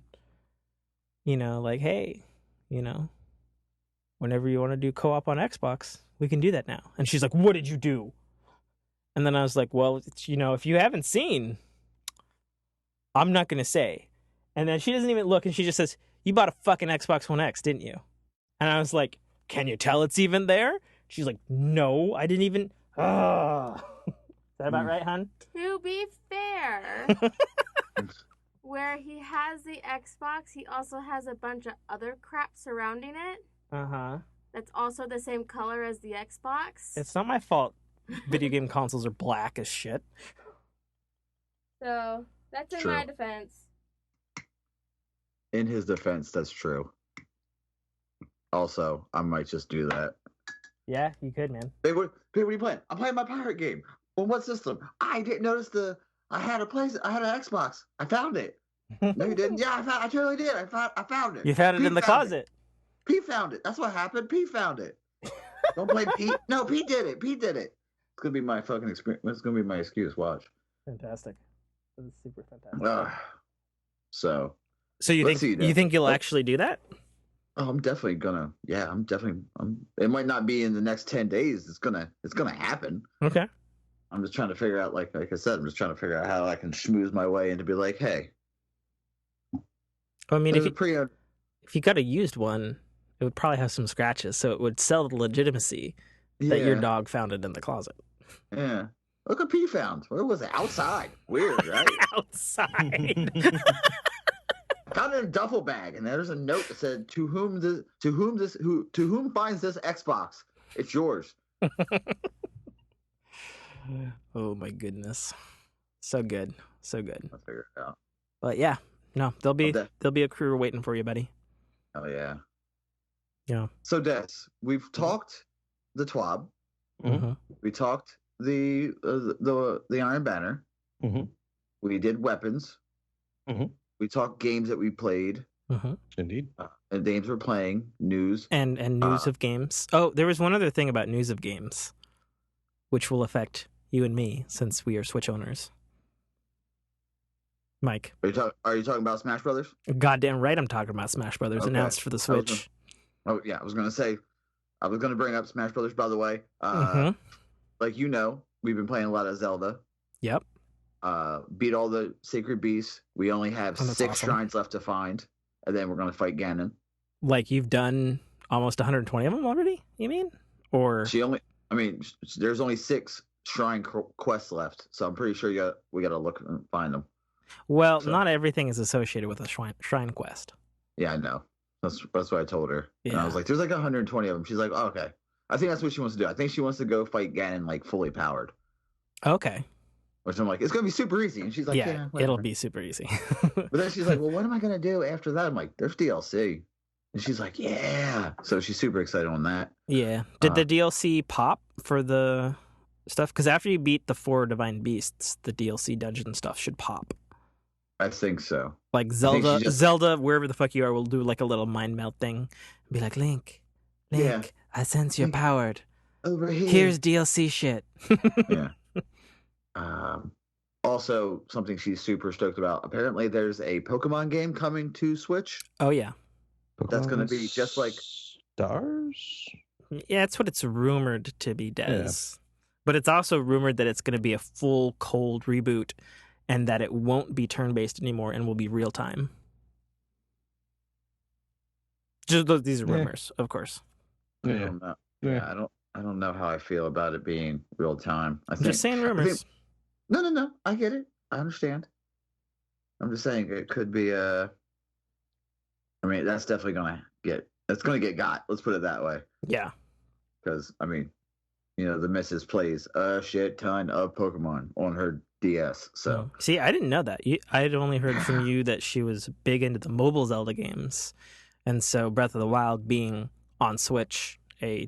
S1: like, hey, whenever you want to do co-op on Xbox, we can do that now. And she's like, what did you do? And then I was like, well, if you haven't seen, I'm not going to say. And then she doesn't even look, and she just says, you bought a fucking Xbox One X, didn't you? And I was like, can you tell it's even there? She's like, no, I didn't even. Is that about right, hon?
S4: To be fair, where he has the Xbox, he also has a bunch of other crap surrounding it.
S1: Uh-huh.
S4: that's also the same color as the Xbox.
S1: It's not my fault. Video game consoles are black as shit.
S4: So that's in
S2: True.
S4: my defense.
S2: In his defense, that's true. Also, I might just do that.
S1: Yeah, you could, man.
S2: Hey, what are you playing? I'm playing my pirate game. On what system? I didn't notice I had an Xbox. I found it. No, you didn't. Yeah, I totally did. I found it.
S1: You found it in the closet.
S2: Pete found it. That's what happened. Pete found it. Don't blame Pete. No, Pete did it. Pete did it. It's gonna be my fucking experience. It's gonna be my excuse. Watch.
S1: Fantastic. This is super fantastic.
S2: So
S1: you think you'll actually do that?
S2: Oh, I'm definitely gonna. Yeah, it might not be in the next 10 days. It's gonna happen.
S1: Okay.
S2: I'm just trying to figure out, like I said, I'm just trying to figure out how I can schmooze my way into be like, hey.
S1: I mean, if you got a used one, it would probably have some scratches, so it would sell the legitimacy that your dog found it in the closet.
S2: Yeah. Look what P found. Where was it? Outside. Weird, right?
S1: Outside.
S2: Found it in a duffel bag, and there's a note that said, "To whom finds this Xbox? It's yours."
S1: Oh my goodness, so good, so good.
S2: I'll figure it out.
S1: But yeah, no, there'll be a crew waiting for you, buddy.
S2: Oh yeah.
S1: Yeah.
S2: So Des, we've talked the TWAB.
S1: Mm-hmm.
S2: We talked the Iron Banner.
S3: Mm-hmm.
S2: We did weapons.
S3: Mm-hmm.
S2: We talked games that we played.
S3: Mm-hmm. Indeed.
S2: And games we're playing. News.
S1: And news of games. Oh, there was one other thing about news of games, which will affect you and me since we are Switch owners. Mike.
S2: Are you talking about Smash Brothers?
S1: Goddamn right I'm talking about Smash Brothers, announced for the Switch.
S2: I was going to bring up Smash Brothers, by the way. Like we've been playing a lot of Zelda.
S1: Yep.
S2: Beat all the Sacred Beasts. We only have 6
S1: awesome.
S2: shrines left to find, and then we're going to fight Ganon.
S1: Like you've done almost 120 of them already, you mean? Or
S2: there's only 6 shrine quests left, so I'm pretty sure we got to look and find them.
S1: Well, not everything is associated with a shrine quest.
S2: Yeah, I know. That's what I told her.
S1: Yeah.
S2: And I was like, there's like 120 of them. She's like, oh, okay. I think that's what she wants to do. I think she wants to go fight Ganon like fully powered.
S1: Okay.
S2: Which I'm like, it's going to be super easy. And she's like, yeah
S1: it'll be super easy.
S2: But then she's like, well, what am I going to do after that? I'm like, there's DLC. And she's like, yeah. So she's super excited on that.
S1: Yeah. Did the DLC pop for the stuff? Because after you beat the 4 Divine Beasts, the DLC dungeon stuff should pop.
S2: I think so.
S1: Like Zelda, wherever the fuck you are, will do like a little mind melt thing. And be like, Link, I sense you're powered.
S2: Over here.
S1: Here's DLC shit.
S2: Yeah. Also, something she's super stoked about. Apparently, there's a Pokemon game coming to Switch.
S1: Oh, yeah.
S2: That's going to be just like
S3: Stars?
S1: Yeah, that's what it's rumored to be, Des. Yeah. But it's also rumored that it's going to be a full cold reboot and that it won't be turn-based anymore and will be real-time. Just these are rumors, of course.
S2: I don't know. Yeah, I don't know how I feel about it being real-time.
S1: I'm just saying rumors.
S2: No. I get it. I understand. I'm just saying it could be that's definitely going to get got. Let's put it that way.
S1: Yeah.
S2: Because, the missus plays a shit ton of Pokemon on her DS. So
S1: see, I didn't know that. I had only heard from you that she was big into the mobile Zelda games, and so Breath of the Wild being on Switch, a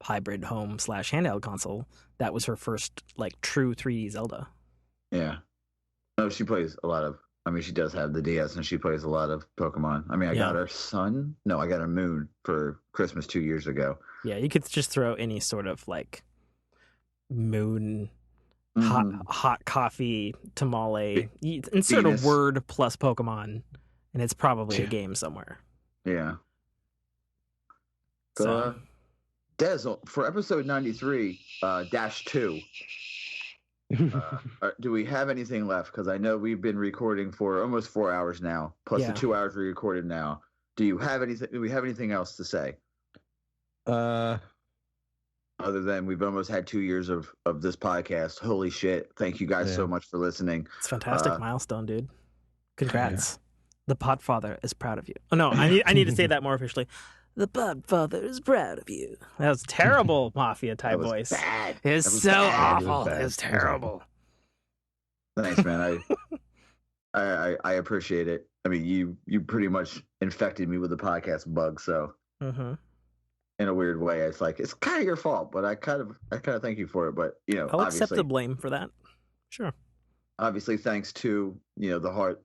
S1: hybrid home / handheld console, that was her first like true 3D Zelda.
S2: Yeah. No, she plays a lot of. She does have the DS, and she plays a lot of Pokemon. I got her Sun. No, I got her Moon for Christmas 2 years ago.
S1: Yeah, you could just throw any sort of like Moon. Hot coffee tamale. Insert a word plus Pokemon, and it's probably a game somewhere.
S2: Yeah. So, Des, for episode 93 -2, do we have anything left? Because I know we've been recording for almost 4 hours now, plus the 2 hours we recorded now. Do we have anything else to say? Other than we've almost had 2 years of this podcast. Holy shit. Thank you guys so much for listening.
S1: It's a fantastic milestone, dude. Congrats. Yeah. The Podfather is proud of you. Oh, no, I need to say that more officially. The Podfather is proud of you. That was terrible mafia type voice.
S2: Bad.
S1: It was so awful. It was terrible.
S2: Thanks, man. I appreciate it. I mean, you pretty much infected me with the podcast bug, so in a weird way, it's like it's kind of your fault, but I kind of thank you for it. But
S1: I'll accept the blame for that. Sure.
S2: Obviously, thanks to the heart,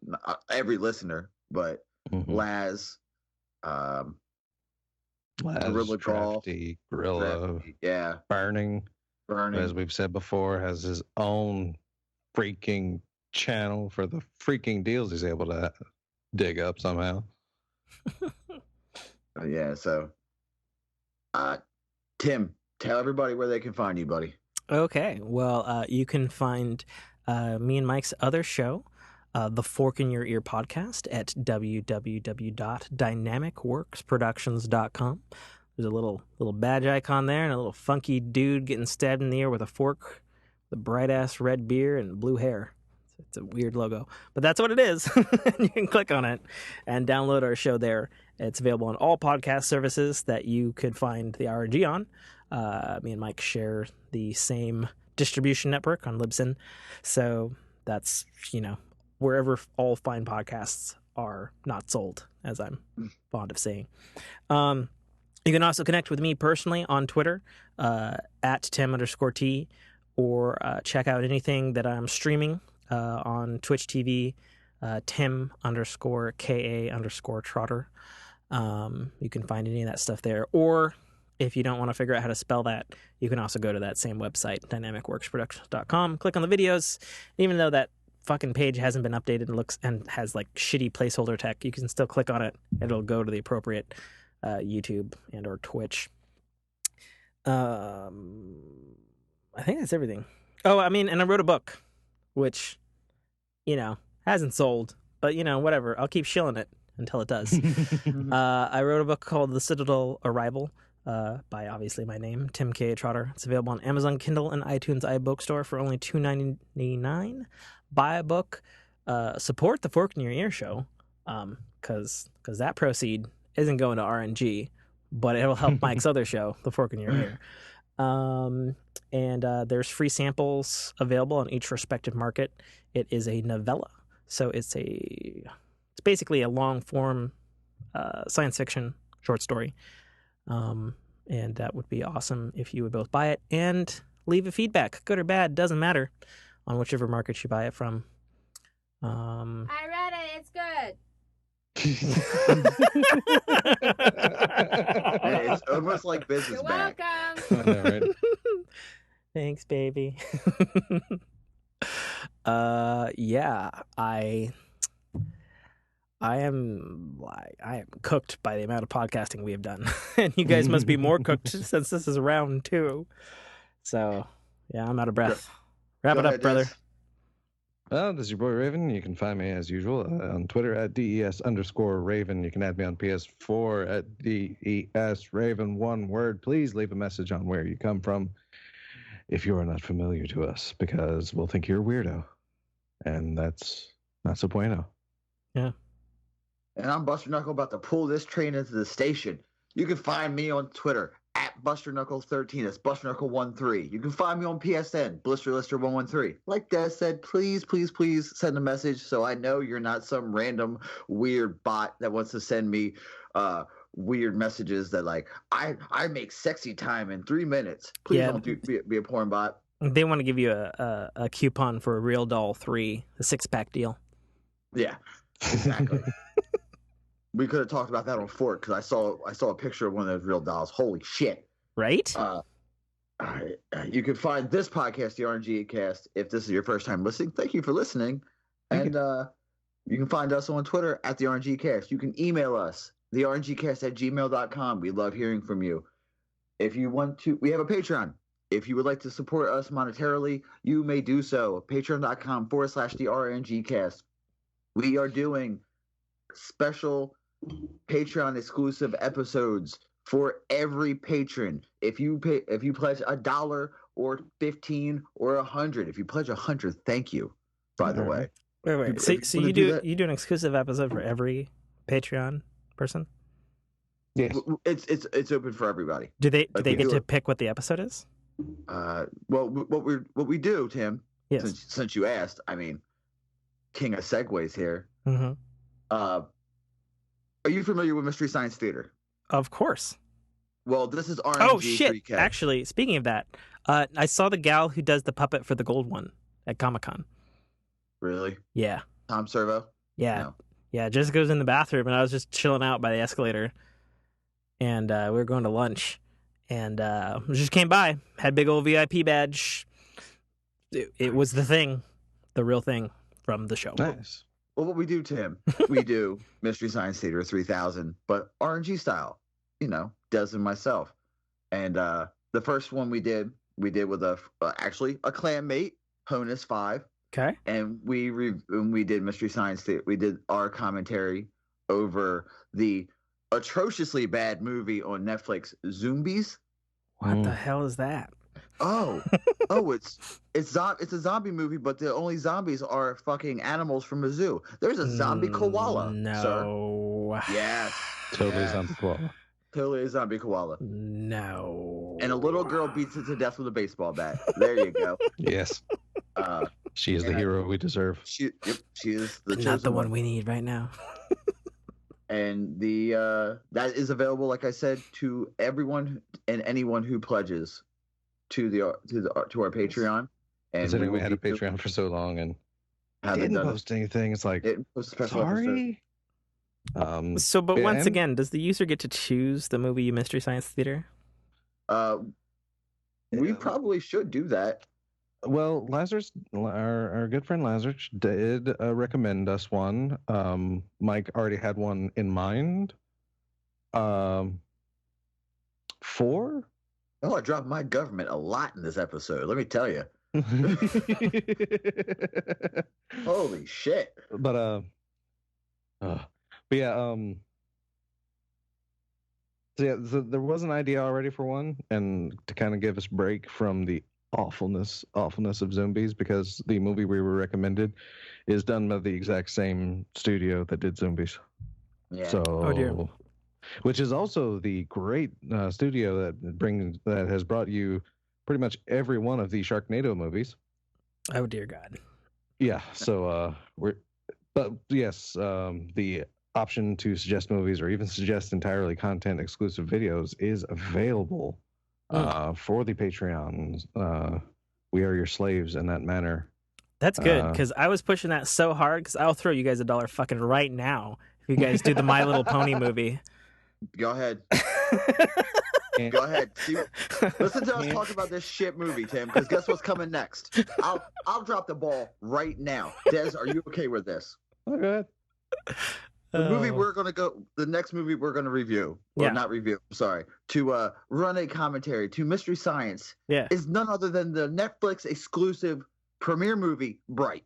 S2: every listener, but Laz,
S3: Gorilla,
S2: yeah,
S3: Burning, as we've said before, has his own freaking channel for the freaking deals he's able to dig up somehow.
S2: Yeah, so Tim, tell everybody where they can find you, buddy.
S1: Okay, well, you can find me and Mike's other show, the Fork in Your Ear podcast, at www.dynamicworksproductions.com. There's a little badge icon there and a little funky dude getting stabbed in the ear with a fork, the bright ass red beard and blue hair. It's a weird logo, but that's what it is. You can click on it and download our show there. It's available on all podcast services that you could find the RNG on. Me and Mike share the same distribution network on Libsyn, so that's wherever all fine podcasts are not sold, as I'm fond of saying. You can also connect with me personally on Twitter at Tim_T, or check out anything that I'm streaming on Twitch TV, Tim_K.A_Trotter. You can find any of that stuff there. Or if you don't want to figure out how to spell that, you can also go to that same website, dynamicworksproductions.com, click on the videos. Even though that fucking page hasn't been updated and has like shitty placeholder tech, you can still click on it. It'll go to the appropriate YouTube and or Twitch. I think that's everything. Oh, I mean, and I wrote a book, which, hasn't sold, but, whatever. I'll keep shilling it until it does. I wrote a book called The Citadel Arrival, by obviously my name, Tim K.A. Trotter. It's available on Amazon Kindle and iTunes iBookstore for only $2.99. Buy a book, support the Fork in Your Ear show, because that proceed isn't going to RNG, but it'll help Mike's other show, The Fork in Your Ear. And there's free samples available on each respective market. It is a novella, so it's basically a long form science fiction short story. And that would be awesome if you would both buy it and leave a feedback, good or bad, doesn't matter, on whichever market you buy it from.
S4: I read it. It's good.
S2: Hey, it's almost like business.
S4: You're
S2: back.
S4: welcome.
S3: I know, right?
S1: Thanks, baby. Yeah, I am cooked by the amount of podcasting we have done, and you guys must be more cooked since this is round 2. So, yeah, I'm out of breath. Wrap it up, brother.
S3: Well, this is your boy Raven. You can find me as usual on Twitter at DES_Raven. You can add me on PS4 at DESRaven, one word. Please leave a message on where you come from if you are not familiar to us, because we'll think you're a weirdo. And that's not so bueno.
S1: Yeah.
S2: And I'm Buster Knuckle, about to pull this train into the station. You can find me on Twitter at BusterKnuckle13. That's BusterKnuckle13. You can find me on PSN, BlisterLister113. Like Des said, please send a message so I know you're not some random weird bot that wants to send me weird messages that like I make sexy time in 3 minutes. Please don't be a porn bot.
S1: They want to give you a coupon for a Real Doll 3, a 6-pack deal.
S2: Yeah, exactly. We could have talked about that on Fork, because I saw a picture of one of those real dolls. Holy shit!
S1: Right?
S2: You can find this podcast, the RNGcast, if this is your first time listening. Thank you for listening, and you can find us on Twitter at the RNGcast. You can email us, therngcast@gmail.com. We love hearing from you. If you want to, we have a Patreon. If you would like to support us monetarily, you may do so. Patreon.com/the RNGcast. We are doing special Patreon exclusive episodes for every patron. If you pledge $1 or 15 or 100, if you pledge 100, thank you. By the way,
S1: wait. So you do an exclusive episode for every Patreon person?
S3: Yes.
S2: It's open for everybody.
S1: Do they get to pick what the episode is?
S2: Well, what we do, Tim.
S1: Yes.
S2: Since you asked, I mean, king of segues here.
S1: Mm-hmm.
S2: Are you familiar with Mystery Science Theater?
S1: Of course.
S2: Well, this is RNG.
S1: Oh shit!
S2: recap.
S1: Actually, speaking of that, I saw the gal who does the puppet for the gold one at Comic-Con.
S2: Really?
S1: Yeah.
S2: Tom Servo?
S1: Yeah.
S2: No.
S1: Yeah. Jessica was in the bathroom, and I was just chilling out by the escalator, and we were going to lunch, and we just came by, had big old VIP badge. It was the thing, the real thing from the show.
S3: Nice.
S2: Well, what we do, Tim, we do Mystery Science Theater 3000, but RNG style. You know, Des and myself. And the first one we did with actually a clanmate, Honus 5.
S1: Okay.
S2: And we did Mystery Science Theater. We did our commentary over the atrociously bad movie on Netflix, Zombies.
S1: What the hell is that?
S2: Oh, it's a zombie movie, but the only zombies are fucking animals from a zoo. There's a zombie koala.
S1: No.
S2: Sir. Yes.
S3: Totally
S2: yes.
S3: zombie koala.
S2: Totally a zombie koala.
S1: No.
S2: And a little girl beats it to death with a baseball bat. There you go.
S3: Yes. She is the hero we deserve.
S2: She is the
S1: not the one
S2: one
S1: we need right now.
S2: And the that is available, like I said, to everyone and anyone who pledges to our Patreon. And
S3: considering we had a Patreon for so long and didn't post anything, it's like, sorry.
S1: But once again, does the user get to choose the movie you Mystery Science Theater?
S2: We probably should do that.
S3: Well, Lazarus, our good friend Lazarus, did recommend us one. Mike already had one in mind. 4?
S2: Oh, I dropped my government a lot in this episode. Let me tell you. Holy shit!
S3: But yeah. So there was an idea already for one, and to kind of give us a break from the awfulness of Zombies, because the movie we were recommended is done by the exact same studio that did Zombies.
S2: Yeah.
S3: So,
S1: oh dear.
S3: Which is also the great studio that has brought you pretty much every one of the Sharknado movies.
S1: Oh dear God.
S3: Yeah. So but yes, the option to suggest movies or even suggest entirely content exclusive videos is available for the Patreons. We are your slaves in that manner.
S1: That's good, because I was pushing that so hard, because I'll throw you guys $1 fucking right now if you guys do the My Little Pony movie.
S2: Go ahead. Go ahead. See, listen to us talk about this shit movie, Tim, because guess what's coming next? I'll drop the ball right now. Des, are you okay with this?
S3: Oh, go ahead.
S2: The next movie we're gonna review, or not review, sorry, to run a commentary to Mystery Science, is none other than the Netflix exclusive premiere movie, Bright.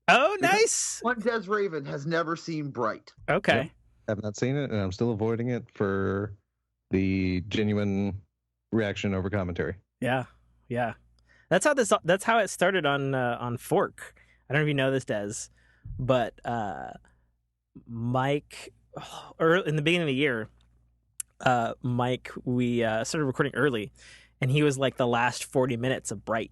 S1: Oh, nice.
S2: One Des Raven has never seen Bright.
S1: Okay.
S3: Yep. I've not seen it, and I'm still avoiding it for the genuine reaction over commentary.
S1: Yeah. That's how it started on Fork. I don't know if you know this, Des, but Mike, in the beginning of the year, Mike, we started recording early, and he was like the last 40 minutes of Bright.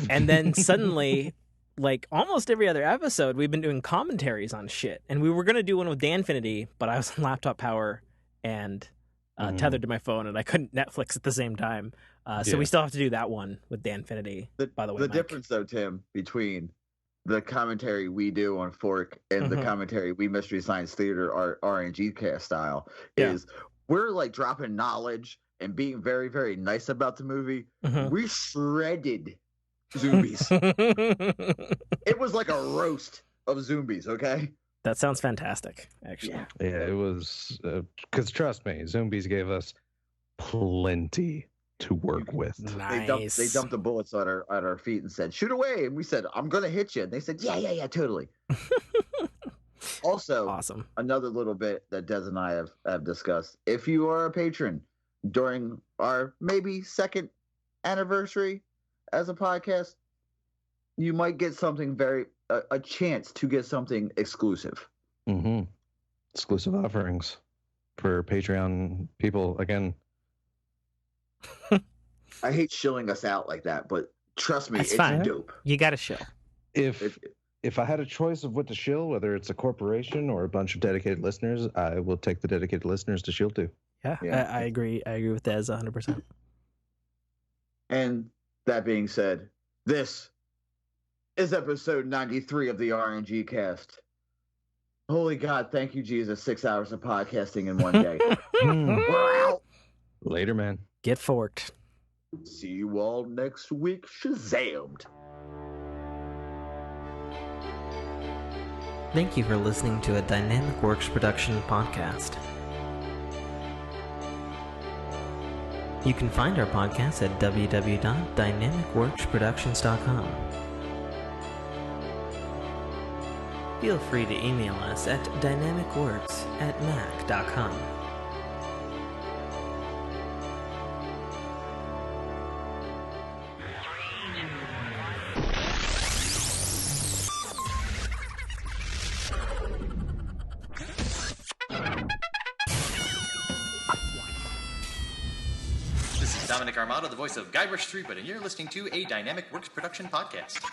S1: And then suddenly, like almost every other episode, we've been doing commentaries on shit. And we were going to do one with Danfinity, but I was on laptop power and tethered to my phone, and I couldn't Netflix at the same time. So we still have to do that one with Danfinity, by the way,
S2: The
S1: Mike.
S2: difference, though, Tim, between the commentary we do on Fork and the commentary we Mystery Science Theater, our RNGcast style, is we're like dropping knowledge and being very, very nice about the movie. We shredded Zombies. It was like a roast of Zombies, okay?
S1: That sounds fantastic, actually.
S3: Yeah, it was, because trust me, Zombies gave us plenty to work with.
S1: Nice.
S2: They dumped the bullets at our feet and said, shoot away. And we said, I'm going to hit you. And they said, yeah, totally. Also,
S1: awesome.
S2: Another little bit that Des and I have discussed. If you are a patron during our maybe second anniversary as a podcast, you might get something a chance to get something exclusive.
S3: Exclusive offerings. for Patreon people. Again,
S2: I hate shilling us out like that, but trust me,
S1: That's
S2: it's
S1: fine.
S2: dope.
S1: You got to shill.
S3: If I had a choice of what to shill, whether it's a corporation or a bunch of dedicated listeners, I will take the dedicated listeners to shill to.
S1: Yeah. I agree. I agree with Dez 100%.
S2: And that being said, this is episode 93 of the RNG cast. Holy God, thank you, Jesus. 6 hours of podcasting in one day. We're out.
S3: Later, man.
S1: Get forked.
S2: See you all next week. Shazammed.
S1: Thank you for listening to a Dynamic Works production podcast. You can find our podcast at www.dynamicworksproductions.com. Feel free to email us at dynamicworks@mac.com.
S5: This is Dominic Armato, the voice of Guybrush Threepwood, and you're listening to a Dynamic Works production podcast.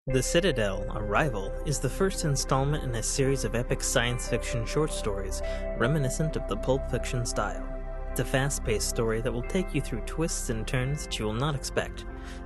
S1: The Citadel, Arrival, is the first installment in a series of epic science fiction short stories reminiscent of the Pulp Fiction style. It's a fast-paced story that will take you through twists and turns that you will not expect,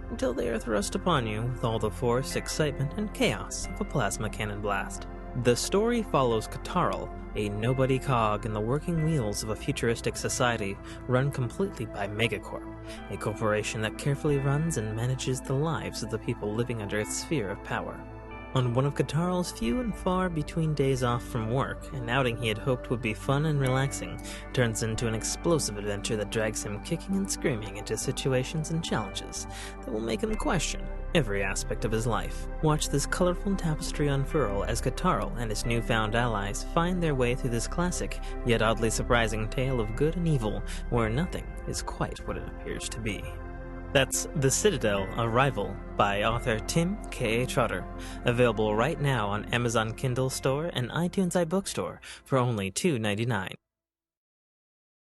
S1: until they are thrust upon you with all the force, excitement, and chaos of a plasma cannon blast. The story follows Katarl, a nobody cog in the working wheels of a futuristic society run completely by Megacorp, a corporation that carefully runs and manages the lives of the people living under its sphere of power. On one of Katarl's few and far between days off from work, an outing he had hoped would be fun and relaxing turns into an explosive adventure that drags him kicking and screaming into situations and challenges that will make him question every aspect of his life. Watch this colorful tapestry unfurl as Katarl and his newfound allies find their way through this classic, yet oddly surprising tale of good and evil, where nothing is quite what it appears to be. That's The Citadel, Arrival by author Tim K.A. Trotter, available right now on Amazon Kindle Store and iTunes iBookstore for only $2.99.